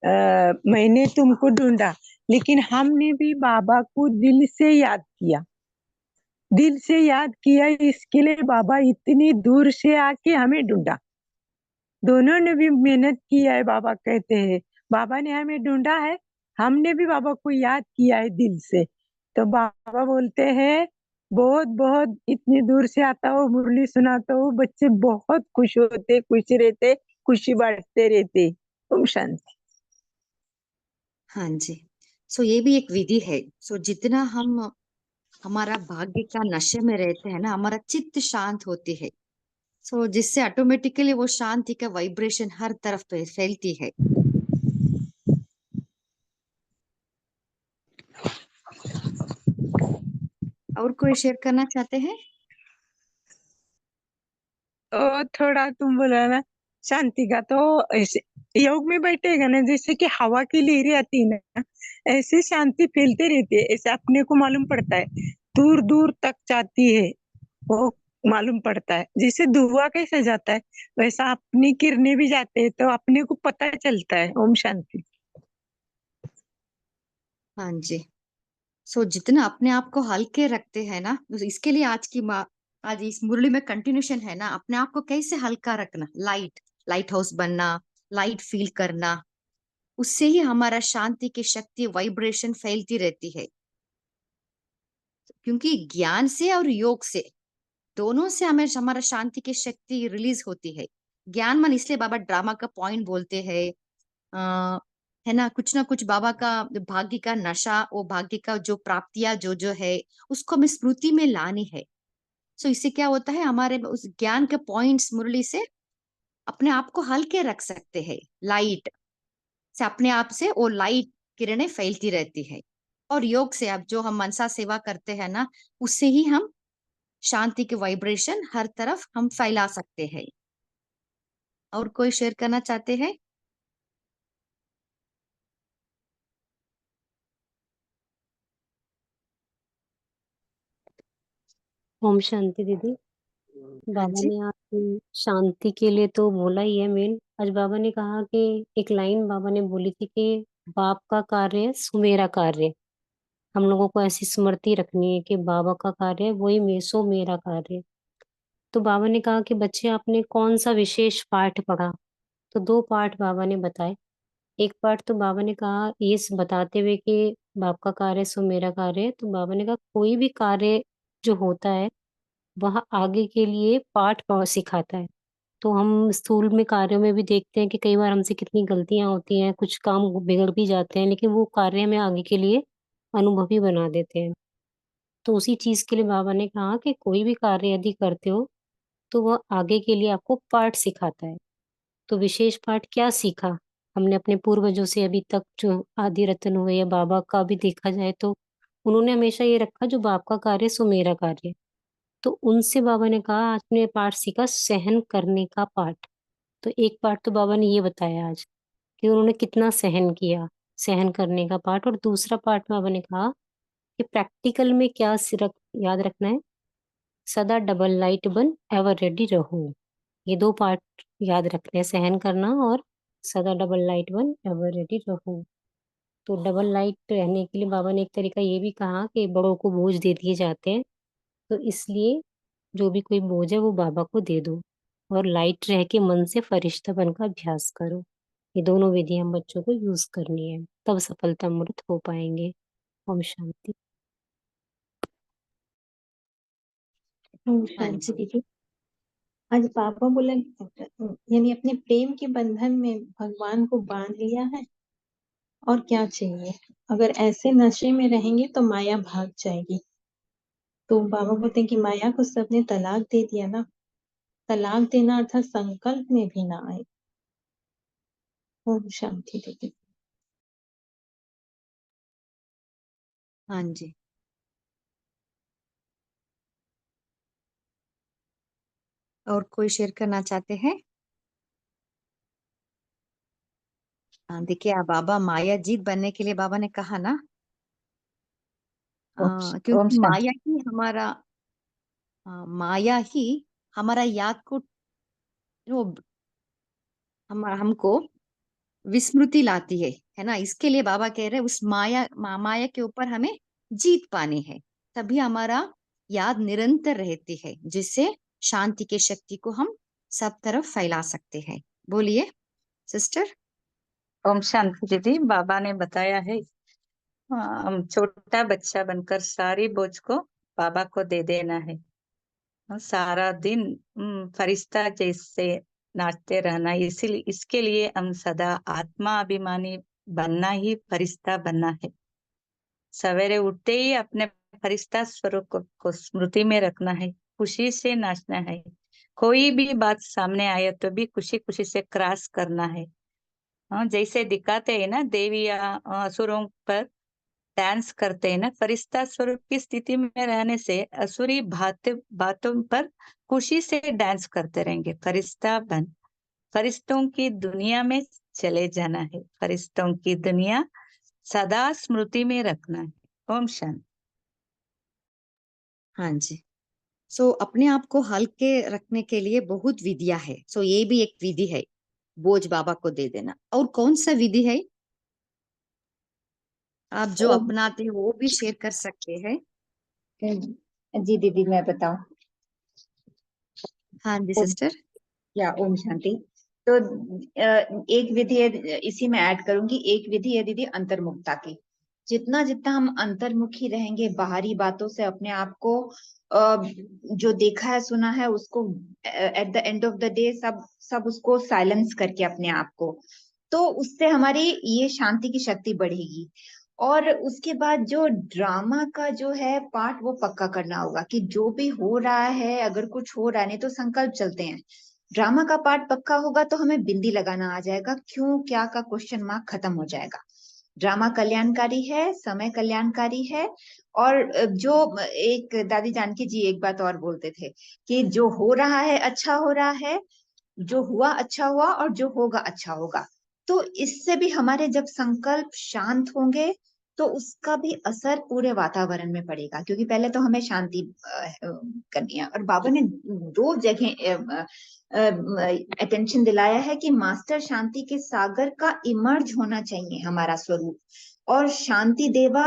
मैंने तुमको ढूंढा, लेकिन हमने भी बाबा को दिल से याद किया। दिल से याद किया, इसके लिए बाबा इतनी दूर से आके हमें ढूंढा। दोनों ने भी मेहनत की है, बाबा कहते हैं। बाबा ने हमें ढूंढा है, हमने भी बाबा को याद किया है दिल से। तो बाबा बोलते हैं बहुत बहुत इतनी दूर से आता हो, मुरली सुनाता हो, बच्चे बहुत खुश होते, खुश रहते, खुशी बांटते रहते। ओम शांति। हाँ जी। सो ये भी एक विधि है। सो जितना हम हमारा भाग्य का नशे में रहते हैं ना, हमारा चित्त शांत होती है। सो जिससे ऑटोमेटिकली वो शांति का वाइब्रेशन हर तरफ पे फैलती है। और कोई शेयर करना चाहते हैं? तो थोड़ा तुम बोला ना शांति का, तो ऐसे योग में बैठेगा ना, जैसे कि हवा की लहरें आती है ना, ऐसे शांति फैलते रहती है। ऐसे अपने को मालूम पड़ता है, दूर दूर तक जाती है, वो मालूम पड़ता है। जैसे धुआं कैसे जाता है, वैसा अपनी किरणें भी जाते हैं, तो अपने को पता चलता है। ओम शांति। हाँ जी। सो जितना अपने आप को हल्के रखते हैं ना, तो इसके लिए आज इस मुरली में कंटिन्यूशन है ना, अपने आप को कैसे हल्का रखना, लाइट हाउस बनना, लाइट फील करना, उससे ही हमारा शांति की शक्ति वाइब्रेशन फैलती रहती है। क्योंकि ज्ञान से और योग से, दोनों से हमें हमारा शांति की शक्ति रिलीज होती है। ज्ञान मन इसलिए बाबा ड्रामा का पॉइंट बोलते हैं, है ना कुछ बाबा का भाग्य का नशा, वो भाग्य का जो प्राप्तियां जो है, उसको हमें स्मृति में लानी है। सो इससे क्या होता है, हमारे उस ज्ञान के पॉइंट्स मुरली से अपने आप को हल्के रख सकते हैं। लाइट से अपने आप से वो लाइट किरणें फैलती रहती है। और योग से अब जो हम मनसा सेवा करते हैं ना, उससे ही हम शांति के वाइब्रेशन हर तरफ हम फैला सकते हैं। और कोई शेयर करना चाहते हैं? ओम शांति दीदी। हाँ बाबा जी। ने आज शांति के लिए तो बोला ही है मेन। आज बाबा ने कहा कि एक लाइन बाबा ने बोली थी कि बाप का कार्य सुमेरा कार्य। हम लोगों को ऐसी स्मृति रखनी है कि बाबा का कार्य वही सो मेरा कार्य। तो बाबा ने कहा कि बच्चे आपने कौन सा विशेष पाठ पढ़ा। तो दो पाठ बाबा ने बताए। एक पाठ तो बाबा ने कहा ये बताते हुए कि बाप का कार्य सो मेरा कार्य, तो बाबा ने कहा कोई भी कार्य जो होता है वह आगे के लिए पाठ सिखाता है। तो हम स्कूल में कार्यों में भी देखते हैं कि कई बार हमसे कितनी गलतियां होती हैं, कुछ काम बिगड़ भी जाते हैं, लेकिन वो कार्य हमें आगे के लिए अनुभवी बना देते हैं। तो उसी चीज के लिए बाबा ने कहा कि कोई भी कार्य यदि करते हो तो वह आगे के लिए आपको पाठ सिखाता है। तो विशेष पाठ क्या सीखा हमने अपने पूर्वजों से अभी तक, जो आदि रत्न हुए या बाबा का भी देखा जाए तो उन्होंने हमेशा ये रखा जो बाप का कार्य सो मेरा कार्य। तो उनसे बाबा ने कहा आज ने पाठ सीखा सहन करने का पाठ। तो एक पाठ तो बाबा ने ये बताया आज कि उन्होंने कितना सहन किया, सहन करने का पाठ। और दूसरा पाठ बाबा ने कहा कि प्रैक्टिकल में क्या याद रखना है, सदा डबल लाइट बन एवर रेडी रहो। ये दो पार्ट याद रखने हैं, सहन करना और सदा डबल लाइट बन एवर रेडी रहो। तो डबल लाइट रहने के लिए बाबा ने एक तरीका ये भी कहा कि बड़ों को बोझ दे दिए जाते हैं, तो इसलिए जो भी कोई बोझ है वो बाबा को दे दो और लाइट रह के मन से फरिश्ता बनकर अभ्यास करो। ये दोनों विधि हम बच्चों को यूज करनी है, तब सफलता मूर्त हो पाएंगे। ओम शांति। ओम हाँ शांति जी। दीदी। आज पापा बोला यानी अपने प्रेम के बंधन में भगवान को बांध लिया है, और क्या चाहिए। अगर ऐसे नशे में रहेंगे तो माया भाग जाएगी। तो बाबा बोलते हैं कि माया को सबने तलाक दे दिया ना, तलाक देना अर्थात संकल्प में भी ना आए। ओम शांति दीदी। हाँ जी। और कोई शेयर करना चाहते हैं? हाँ, देखिए बाबा माया जीत बनने के लिए बाबा ने कहा ना, ओम क्योंकि शांति। माया ही हमारा याद को, वो हमको विस्मृति लाती है ना। इसके लिए बाबा कह रहे हैं उस माया के ऊपर हमें जीत पानी है, तभी हमारा याद निरंतर रहती है, जिससे शांति की शक्ति को हम सब तरफ फैला सकते हैं। बोलिए सिस्टर। ओम शांति दीदी। बाबा ने बताया है हम छोटा बच्चा बनकर सारी बोझ को बाबा को दे देना है और सारा दिन फरिश्ता जैसे नाचते रहना। इसीलिए इसके लिए हम सदा आत्मा अभिमानी बनना ही फरिश्ता बनना है। सवेरे उठते ही अपने फरिश्ता स्वरूप को स्मृति में रखना है, खुशी से नाचना है। कोई भी बात सामने आए तो भी खुशी खुशी से क्रॉस करना है। जैसे दिखाते हैं ना देवी या असुरों पर डांस करते हैं ना, फरिश्ता स्वरूप की स्थिति में रहने से असुरी बातों पर खुशी से डांस करते रहेंगे। फरिश्ता बन फरिश्तों की दुनिया में चले जाना है। फरिश्तों की दुनिया सदा स्मृति में रखना है। ओम शांति। हाँ जी। सो अपने आप को हल्के रखने के लिए बहुत विधियां है। सो ये भी एक विधि है, बोझ बाबा को दे देना। और कौन सा विधि है आप जो अपनाते हैं वो भी शेयर कर सकते हैं? जी दीदी, मैं बताऊं? हाँ जी सिस्टर। या ओम शांति। तो एक विधि है, इसी में ऐड करूंगी, एक विधि है दीदी अंतर्मुखता की। जितना जितना हम अंतर्मुखी रहेंगे, बाहरी बातों से अपने आप को जो देखा है सुना है उसको at the end of the day सब उसको साइलेंस करके अपने आप को, तो उससे हमारी ये शांति की शक्ति बढ़ेगी। और उसके बाद जो ड्रामा का जो है पार्ट, वो पक्का करना होगा कि जो भी हो रहा है, अगर कुछ हो रहा है, नहीं तो संकल्प चलते हैं, ड्रामा का पार्ट पक्का होगा तो हमें बिंदी लगाना आ जाएगा, क्यों क्या का क्वेश्चन मार्क खत्म हो जाएगा। ड्रामा कल्याणकारी है, समय कल्याणकारी है। और जो एक दादी जानकी जी एक बात और बोलते थे कि जो हो रहा है अच्छा हो रहा है, जो हुआ अच्छा हुआ, और जो होगा अच्छा होगा। तो इससे भी हमारे जब संकल्प शांत होंगे तो उसका भी असर पूरे वातावरण में पड़ेगा, क्योंकि पहले तो हमें शांति करनी है। और बाबा ने दो जगह अटेंशन दिलाया है कि मास्टर शांति के सागर का इमर्ज होना चाहिए हमारा स्वरूप, और शांति देवा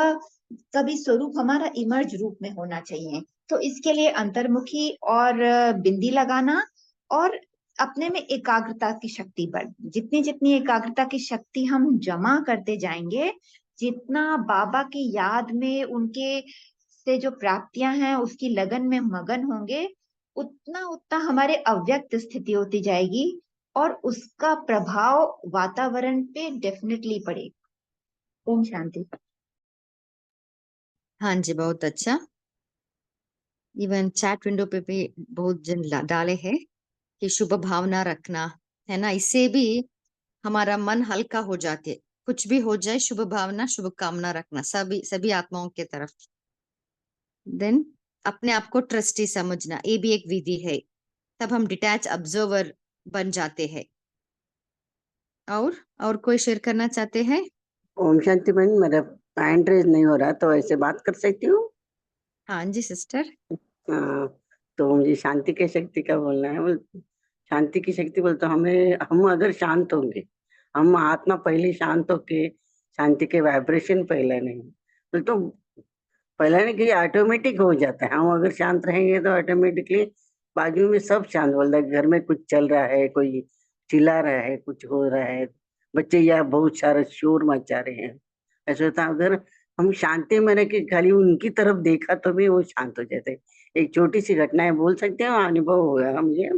का भी स्वरूप हमारा इमर्ज रूप में होना चाहिए। तो इसके लिए अंतर्मुखी और बिंदी लगाना, और अपने में एकाग्रता की शक्ति बढ़, जितनी जितनी एकाग्रता की शक्ति हम जमा करते जाएंगे, जितना बाबा की याद में उनके से जो प्राप्तियां हैं उसकी लगन में मगन होंगे, उतना उतना हमारे अव्यक्त स्थिति होती जाएगी, और उसका प्रभाव वातावरण पे डेफिनेटली पड़ेगा। ओम शांति। हाँ जी, बहुत अच्छा। इवन चैट विंडो पे भी बहुत जन डाले हैं कि शुभ भावना रखना है ना, इससे भी हमारा मन हल्का हो जाते। कुछ भी हो जाए, शुभ भावना शुभ कामना रखना सभी आत्माओं के तरफ। देन अपने आप को ट्रस्टी समझना, ये भी एक विधि है, तब हम डिटैच ऑब्जर्वर बन जाते हैं। और कोई शेयर करना चाहते हैं? ओम शांति बहन, मेरा हैंड रेज नहीं हो रहा, तो ऐसे बात कर सकती हूँ? हाँ जी सिस्टर। तो मुझे शांति की शक्ति का बोलना है। शांति की शक्ति बोलते हम अगर शांत होंगे, हम आत्मा पहले शांत होके, शांति के वाइब्रेशन पहले नहीं तो पहले नहीं कि ऑटोमेटिक हो जाता है। हम अगर शांत रहेंगे तो ऑटोमेटिकली बाजू में सब शांत, बोलता है घर में कुछ चल रहा है, कोई चिल्ला रहा है, कुछ हो रहा है, बच्चे या बहुत सारा शोर मचा रहे हैं, ऐसा होता है। अगर हम शांति में रह के खाली उनकी तरफ देखा तो भी वो शांत हो जाते। एक छोटी सी घटना है, बोल सकते हो? अनुभव हुआ मुझे,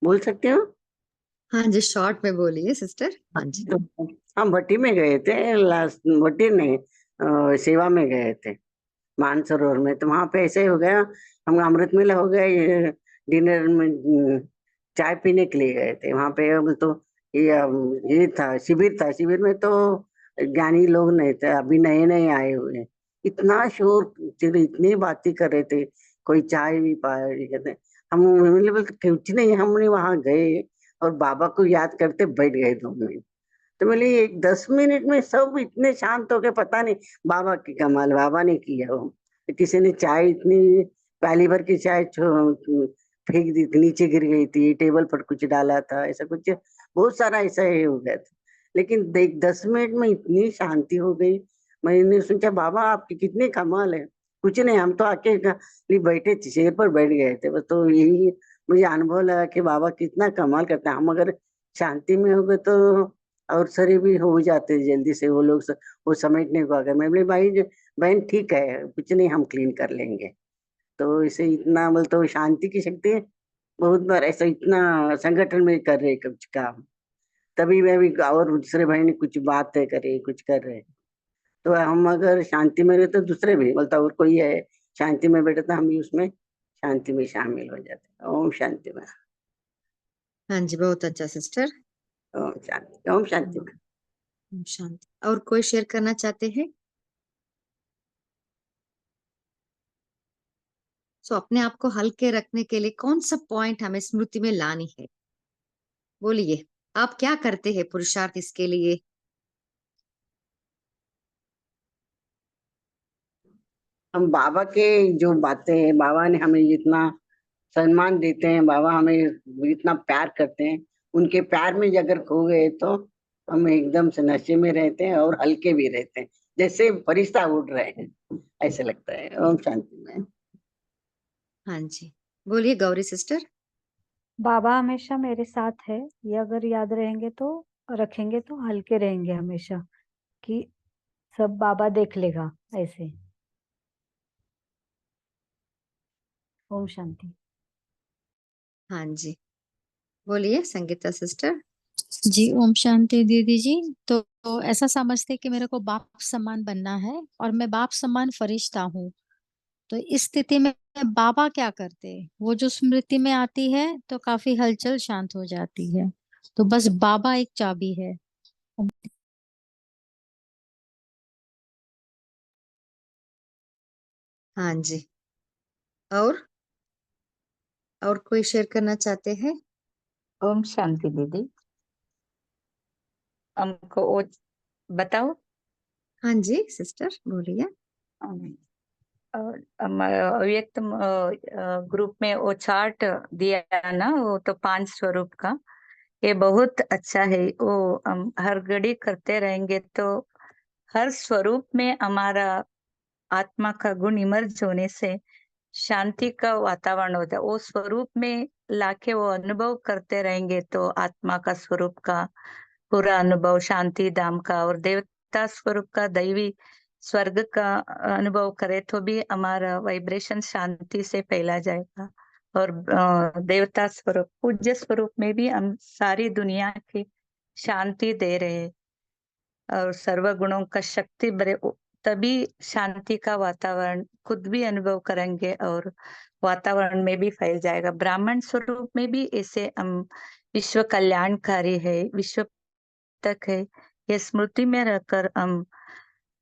बोल सकते हो? हाँ जी, शॉर्ट में बोलिए सिस्टर। हाँ जी। तो हम भट्टी में गए थे, लास्ट भट्टी नहीं, सेवा में गए थे मानसरोवर में। तो वहां पे ऐसे ही हो गया, हम अमृत मिला हो गए, डिनर में चाय पीने के लिए गए थे वहां पे। तो ये था शिविर में तो ज्ञानी लोग नहीं थे, अभी नए नए आए हुए। इतना शोर, इतनी बातें कर रहे थे, कोई चाय भी पाए। हम कुछ नहीं, हमने वहां गए और बाबा को याद करते बैठ गए 2 मिनट। तो मैंने एक 10 मिनट में सब इतने शांत हो गए, पता नहीं बाबा की कमाल, बाबा ने किया हो। किसी ने चाय इतनी प्याली भर की चाय फेंक दी थी, नीचे गिर गई थी, टेबल पर कुछ डाला था, ऐसा कुछ बहुत सारा ऐसा ही हो गया था। लेकिन 10 मिनट में इतनी शांति हो गई। मैंने सोचा बाबा आपकी कितनी कमाल है, कुछ नहीं, हम तो आके खाली बैठे थे, चेयर पर बैठ गए थे बस। तो यही मुझे अनुभव लगा कि बाबा कितना कमाल करते हैं। हम अगर शांति में हो गए तो और सारे भी हो जाते जल्दी से, वो लोग वो समेटने को आ गए। मैं बोले भाई बहन ठीक है, कुछ नहीं, हम क्लीन कर लेंगे। तो इसे इतना बोल तो शांति की शक्ति है। बहुत बार ऐसा इतना संगठन में कर रहे कुछ काम, तभी मैं भी और दूसरे भाई ने कुछ बातें करे, कुछ कर रहे। तो हम अगर शांति में रहे तो दूसरे भी बोलता और कोई है शांति में बैठे तो हम भी उसमें शांति में शामिल हो जाते हैं। ओम शांति में। हाँ जी, बहुत अच्छा सिस्टर। ओम शांति, ओम शांति में। ओम शांति। और कोई शेयर करना चाहते हैं? सो अपने आप को हल्के रखने के लिए कौन सा पॉइंट हमें स्मृति में लानी है? बोलिए, आप क्या करते हैं पुरुषार्थ इसके लिए? हम बाबा के जो बातें हैं, बाबा ने हमें जितना सम्मान देते हैं, बाबा हमें इतना प्यार करते हैं, उनके प्यार में अगर खो गए तो हम एकदम से नशे में रहते हैं और हल्के भी रहते हैं, जैसे फरिश्ता उड़ रहे हैं ऐसे लगता है। ओम शांति में। हाँ जी, बोलिए गौरी सिस्टर। बाबा हमेशा मेरे साथ है, ये अगर याद रहेंगे तो रखेंगे तो हल्के रहेंगे हमेशा, कि सब बाबा देख लेगा ऐसे। ओम शांति। हाँ जी, बोलिए संगीता सिस्टर। जी ओम शांति दीदी जी। तो ऐसा समझते कि मेरे को बाप समान बनना है और मैं बाप समान फरिश्ता हूँ। तो इस स्थिति में बाबा क्या करते हैं, वो जो स्मृति में आती है तो काफी हलचल शांत हो जाती है। तो बस बाबा एक चाबी है। हाँ जी, और कोई शेयर करना चाहते हैं? ओम शांति दीदी। हमको वो बताओ। हाँ जी सिस्टर, बोलिए। और अव्यक्त ग्रुप में वो चार्ट दिया ना, वो तो 5 स्वरूप का, ये बहुत अच्छा है। वो हम हर घड़ी करते रहेंगे तो हर स्वरूप में हमारा आत्मा का गुण इमर्ज होने से शांति का वातावरण होता है। वो स्वरूप में लाके वो अनुभव करते रहेंगे तो आत्मा का स्वरूप का पूरा अनुभव, शांति धाम का और देवता स्वरूप का, दैवी स्वर्ग का अनुभव करे तो भी हमारा वाइब्रेशन शांति से फैला जाएगा। और देवता स्वरूप, पूज्य स्वरूप में भी हम सारी दुनिया की शांति दे रहे हैं और सर्व गुणों का शक्ति बड़े, तभी शांति का वातावरण खुद भी अनुभव करेंगे और वातावरण में भी फैल जाएगा। ब्राह्मण स्वरूप में भी ऐसे हम विश्व कल्याणकारी है, विश्व तक है, ये स्मृति में रहकर हम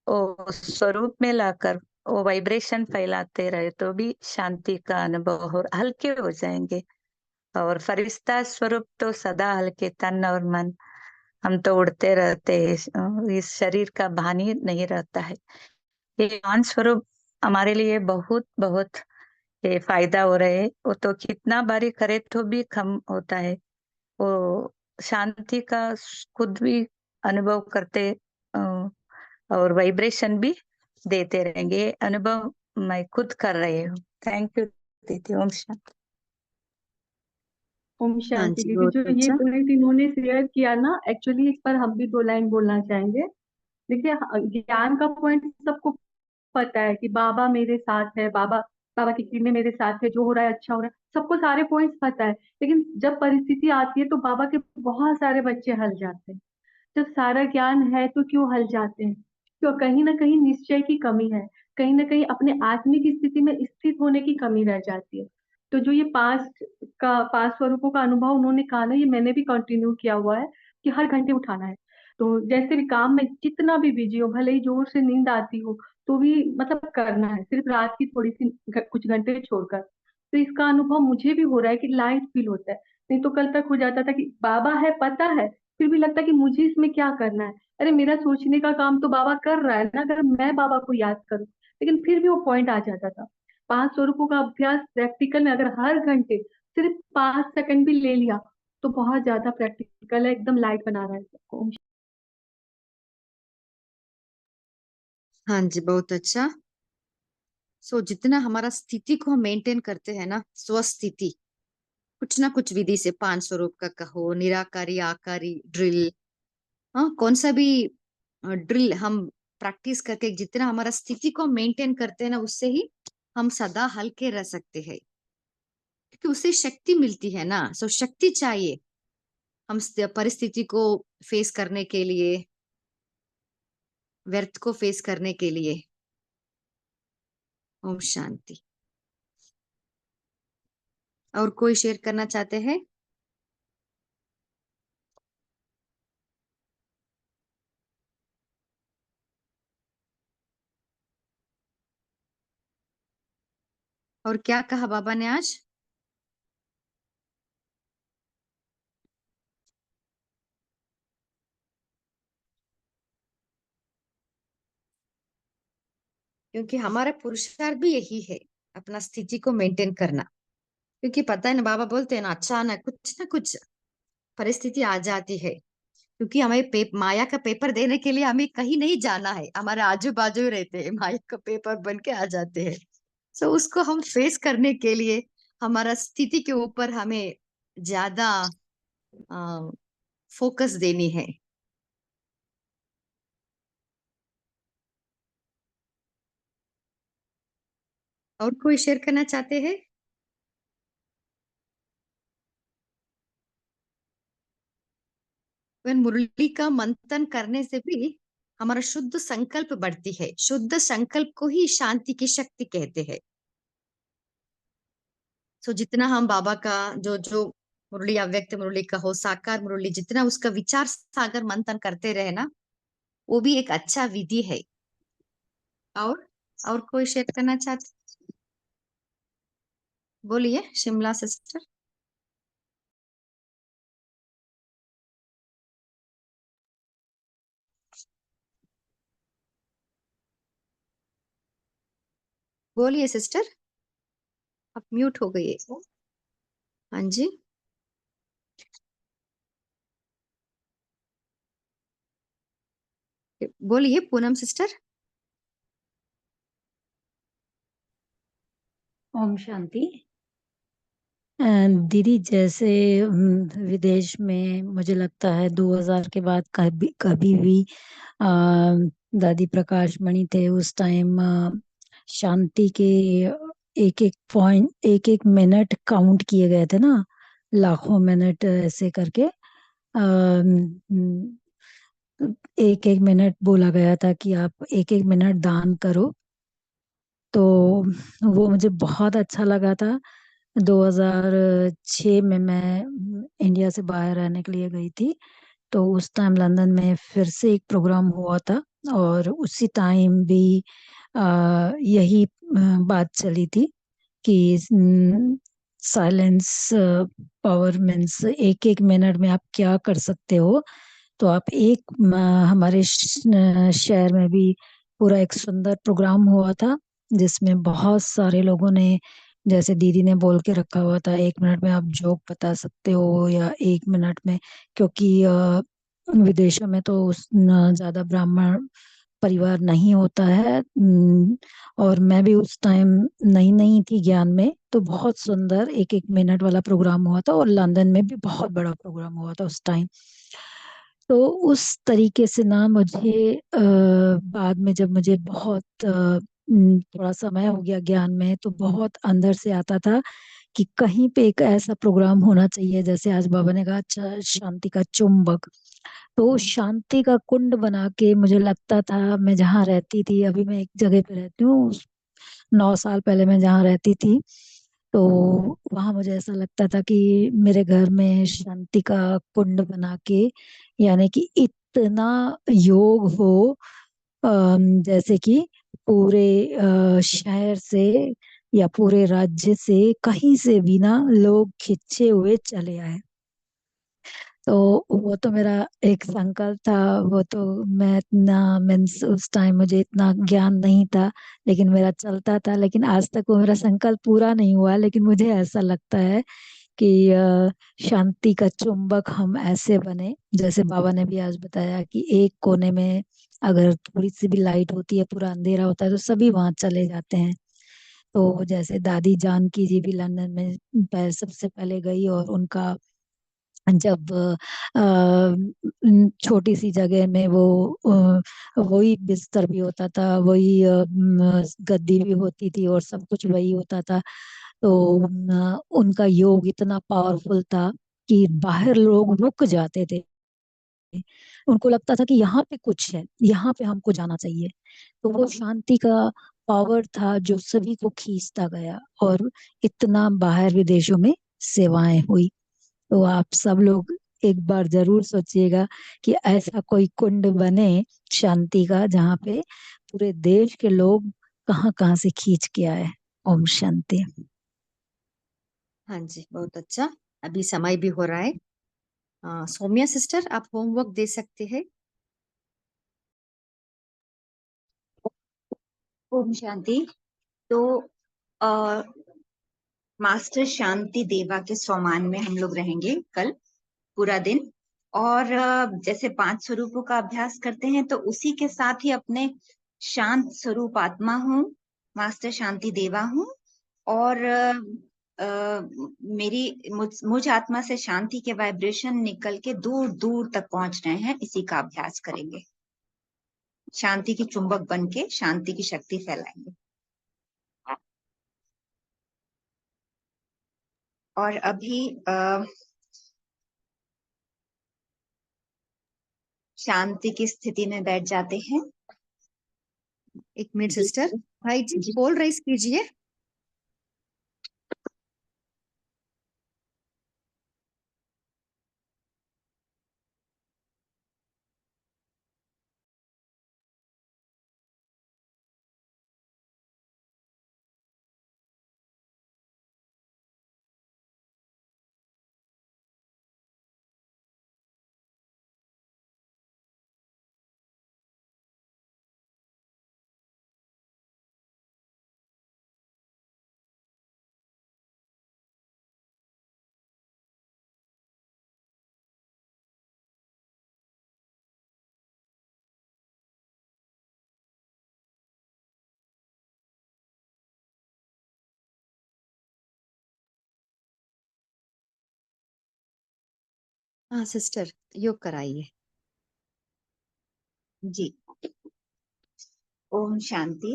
वो स्वरूप में लाकर वो वाइब्रेशन फैलाते रहे तो भी शांति का अनुभव और हल्के हो जाएंगे। और फरिश्ता स्वरूप तो सदा हल्के, तन और मन हम तो उड़ते रहते हैं, इस शरीर का भान ही नहीं रहता है। ये ज्ञान स्वरूप हमारे लिए बहुत बहुत ये फायदा हो रहा है। वो तो कितना बारी करे तो भी कम होता है। वो शांति का खुद भी अनुभव करते और वाइब्रेशन भी देते रहेंगे। ये अनुभव मैं खुद कर रही हूँ। थैंक यू दीदी। ओम शांति। ओम हाँ शांति जी, दीदी। बहुत जो ये अच्छा। पॉइंट इन्होंने शेयर किया ना, एक्चुअली इस पर हम भी 2 लाइन बोलना चाहेंगे। देखिए, ज्ञान का पॉइंट सबको पता है कि बाबा मेरे साथ है, बाबा बाबा की किरणें मेरे साथ है, जो हो रहा है अच्छा हो रहा है, सबको सारे पॉइंट्स पता है। लेकिन जब परिस्थिति आती है तो बाबा के बहुत सारे बच्चे हल जाते हैं। जब सारा ज्ञान है तो क्यों हल जाते हैं? क्यों? कहीं ना कहीं निश्चय की कमी है, कहीं ना कहीं अपने आत्मिक स्थिति में स्थित होने की कमी रह जाती है। तो जो ये 5 स्वरूपों का अनुभव उन्होंने कहा ना, ये मैंने भी कंटिन्यू किया हुआ है कि हर घंटे उठाना है। तो जैसे भी काम में कितना भी बिजी हो, भले ही जोर से नींद आती हो, तो भी मतलब करना है, सिर्फ रात की थोड़ी सी कुछ घंटे छोड़कर। तो इसका अनुभव मुझे भी हो रहा है कि लाइट फील होता है। नहीं तो कल तक हो जाता था कि बाबा है, पता है, फिर भी लगता है कि मुझे इसमें क्या करना है। अरे मेरा सोचने का काम तो बाबा कर रहा है ना, अगर मैं बाबा को याद करूं। लेकिन फिर भी वो पॉइंट आ जाता था। 5 स्वरूपों का अभ्यास प्रैक्टिकल में अगर हर घंटे सिर्फ 5 सेकंड भी ले लिया तो बहुत ज्यादा प्रैक्टिकल है, एकदम लाइट बना रहा है सबको। हाँ जी, बहुत अच्छा। सो जितना हमारा स्थिति को हम मेंटेन करते हैं ना, स्वस्थिति, कुछ ना कुछ विधि से, 500 रूप का कहो, निराकारी आकारी ड्रिल, हाँ कौन सा भी ड्रिल हम प्रैक्टिस करके जितना हमारा स्थिति को मेंटेन करते हैं ना, उससे ही हम सदा हल्के रह सकते हैं, क्योंकि उससे शक्ति मिलती है ना। सो शक्ति चाहिए हम परिस्थिति को फेस करने के लिए, व्यर्थ को फेस करने के लिए। ओम शांति। और कोई शेयर करना चाहते हैं? और क्या कहा बाबा ने आज? क्योंकि हमारा पुरुषार्थ भी यही है, अपना स्थिति को मेंटेन करना। क्योंकि पता है ना, बाबा बोलते हैं ना, अचानक कुछ ना कुछ परिस्थिति आ जाती है, क्योंकि हमें माया का पेपर देने के लिए हमें कहीं नहीं जाना है, हमारे आजू बाजू ही रहते हैं, माया का पेपर बन के आ जाते हैं। सो उसको हम फेस करने के लिए हमारा स्थिति के ऊपर हमें ज्यादा फोकस देनी है। और कोई शेयर करना चाहते हैं? मुरली का मंथन करने से भी हमारा शुद्ध संकल्प बढ़ती है। शुद्ध संकल्प को ही शांति की शक्ति कहते हैं। सो जितना हम बाबा का जो जो मुरली, अव्यक्त मुरली का हो, साकार मुरली, जितना उसका विचार सागर मंथन करते रहे ना, वो भी एक अच्छा विधि है। और कोई शेयर करना चाहते? बोलिए शिमला सिस्टर। बोलिए सिस्टर, आप म्यूट हो गई है। हाँ जी, बोलिए पूनम सिस्टर। ओम शांति। दीदी, जैसे विदेश में मुझे लगता है 2000 के बाद कभी कभी भी अ, दादी प्रकाश मणि थे उस टाइम, शांति के एक एक पॉइंट, एक एक मिनट काउंट किए गए थे ना, लाखों मिनट ऐसे करके एक एक मिनट बोला गया था कि आप एक एक मिनट दान करो। तो वो मुझे बहुत अच्छा लगा था। 2006 में मैं इंडिया से बाहर रहने के लिए गई थी, तो उस टाइम लंदन में फिर से एक प्रोग्राम हुआ था, और उसी टाइम भी यही बात चली थी कि साइलेंस पावर मीन्स एक एक मिनट में आप क्या कर सकते हो। तो आप हमारे शहर में भी पूरा एक सुंदर प्रोग्राम हुआ था, जिसमें बहुत सारे लोगों ने, जैसे दीदी ने बोल के रखा हुआ था, 1 मिनट में आप जोक बता सकते हो, या 1 मिनट में, क्योंकि विदेशों में तो ज्यादा ब्राह्मण परिवार नहीं होता है। और मैं भी उस टाइम नई नई थी ज्ञान में, तो बहुत सुंदर एक एक मिनट वाला प्रोग्राम हुआ था, और लंदन में भी बहुत बड़ा प्रोग्राम हुआ था उस टाइम। तो उस तरीके से ना मुझे बाद में जब मुझे बहुत थोड़ा समय हो गया ज्ञान में, तो बहुत अंदर से आता था कि कहीं पे एक ऐसा प्रोग्राम होना चाहिए, जैसे आज बाबा ने कहा, शांति का चुंबक। तो शांति का कुंड बना के, मुझे लगता था, मैं जहाँ रहती थी, अभी मैं एक जगह पे रहती हूँ, 9 साल पहले मैं जहाँ रहती थी, तो वहां मुझे ऐसा लगता था कि मेरे घर में शांति का कुंड बना के, यानी कि इतना योग हो, जैसे कि पूरे शहर से या पूरे राज्य से कहीं से भी ना लोग खिंचे हुए चले आए। तो वो तो मेरा एक संकल्प था। वो तो मैं इतना, मीन्स उस टाइम मुझे इतना ज्ञान नहीं था, लेकिन मेरा चलता था। लेकिन आज तक वो मेरा संकल्प पूरा नहीं हुआ, लेकिन मुझे ऐसा लगता है कि शांति का चुंबक हम ऐसे बने, जैसे बाबा ने भी आज बताया कि एक कोने में अगर थोड़ी सी भी लाइट होती है, पूरा अंधेरा होता है, तो सभी वहां चले जाते हैं। तो जैसे दादी जानकी जी भी लंदन में सबसे पहले गई, और उनका जब छोटी सी जगह में वो वही बिस्तर भी होता था, वही गद्दी भी होती थी, और सब कुछ वही होता था। तो उनका योग इतना पावरफुल था कि बाहर लोग रुक जाते थे, उनको लगता था कि यहाँ पे कुछ है, यहाँ पे हमको जाना चाहिए। तो वो शांति का पावर था जो सभी को खींचता गया, और इतना बाहर विदेशों में सेवाएं हुई। तो आप सब लोग एक बार जरूर सोचिएगा कि ऐसा कोई कुंड बने शांति का, जहाँ पे पूरे देश के लोग कहाँ कहाँ से खींच के आए। ओम शांति। हाँ जी, बहुत अच्छा। अभी समय भी हो रहा है। सौम्या सिस्टर, आप होमवर्क दे सकते हैं। ओम शांति। तो आ, मास्टर शांति देवा के सम्मान में हम लोग रहेंगे कल पूरा दिन। और जैसे 5 स्वरूपों का अभ्यास करते हैं, तो उसी के साथ ही अपने शांत स्वरूप आत्मा हूँ, मास्टर शांति देवा हूँ, और मुझ आत्मा से शांति के वाइब्रेशन निकल के दूर दूर तक पहुंच रहे हैं। इसी का अभ्यास करेंगे, शांति की चुंबक बन के शांति की शक्ति फैलाएंगे। और अभी शांति की स्थिति में बैठ जाते हैं। एक मिनट सिस्टर, भाई जी पोल राइज कीजिए। हाँ सिस्टर, योग कराइए। जी। ओम शांति।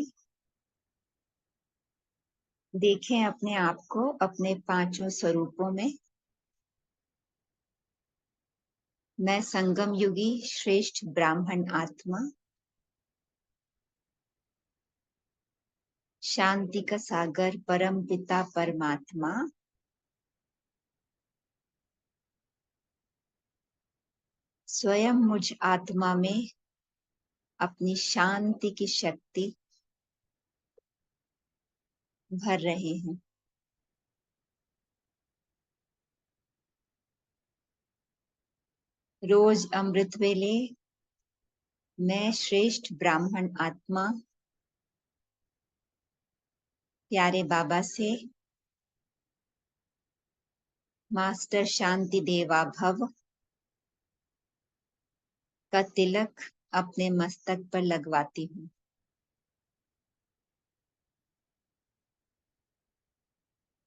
देखें अपने आप को अपने 5 स्वरूपों में। मैं संगम युगी श्रेष्ठ ब्राह्मण आत्मा, शांति का सागर परम पिता परमात्मा, स्वयं मुझ आत्मा में अपनी शांति की शक्ति भर रहे हैं। रोज अमृत वेले मैं श्रेष्ठ ब्राह्मण आत्मा प्यारे बाबा से मास्टर शांति देवा भव का तिलक अपने मस्तक पर लगवाती हूँ।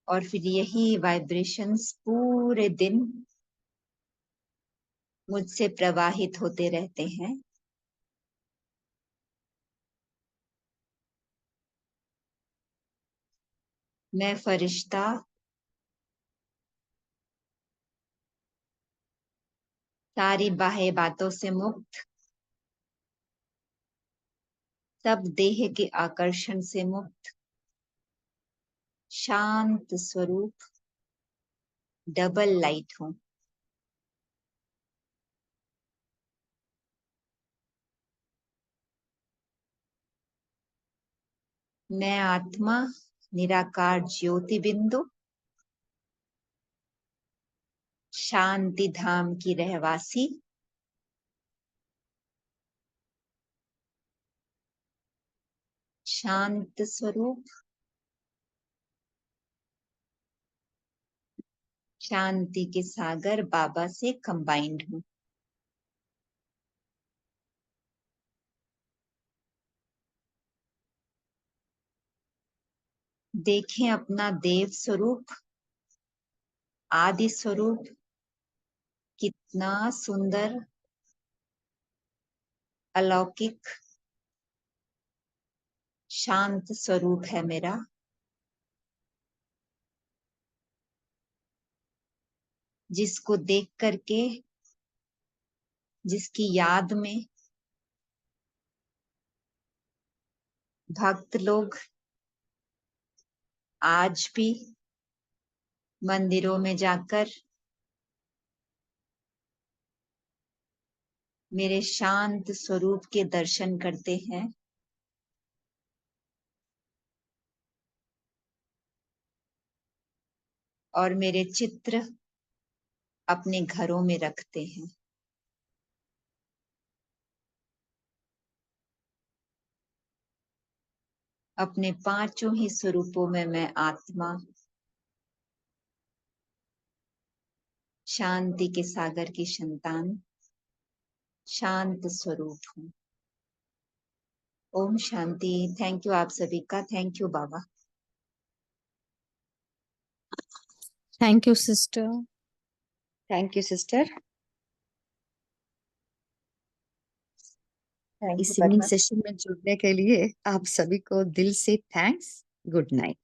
और फिर यही वाइब्रेशंस पूरे दिन मुझसे प्रवाहित होते रहते हैं। मैं फरिश्ता सारी बाह्य बातों से मुक्त, सब देह के आकर्षण से मुक्त, शांत स्वरूप डबल लाइट हूँ। मैं आत्मा निराकार ज्योति बिंदु शांति धाम की रहवासी, शांत स्वरूप शांति के सागर बाबा से कंबाइंड हूँ। देखें अपना देव स्वरूप, आदि स्वरूप, कितना सुंदर, अलौकिक, शांत स्वरूप है मेरा। जिसको देख करके, जिसकी याद में भक्त लोग आज भी मंदिरों में जाकर मेरे शांत स्वरूप के दर्शन करते हैं। और मेरे चित्र अपने घरों में रखते हैं। अपने पांचों ही स्वरूपों में मैं आत्मा, शांति के सागर की संतान, शांत स्वरूप हूँ। ओम शांति। थैंक यू आप सभी का। Thank you Baba. Thank you sister. Thank you sister. Thank इस यू इवनिंग पद्मा। सेशन में जुड़ने के लिए आप सभी को दिल से थैंक्स। Good night.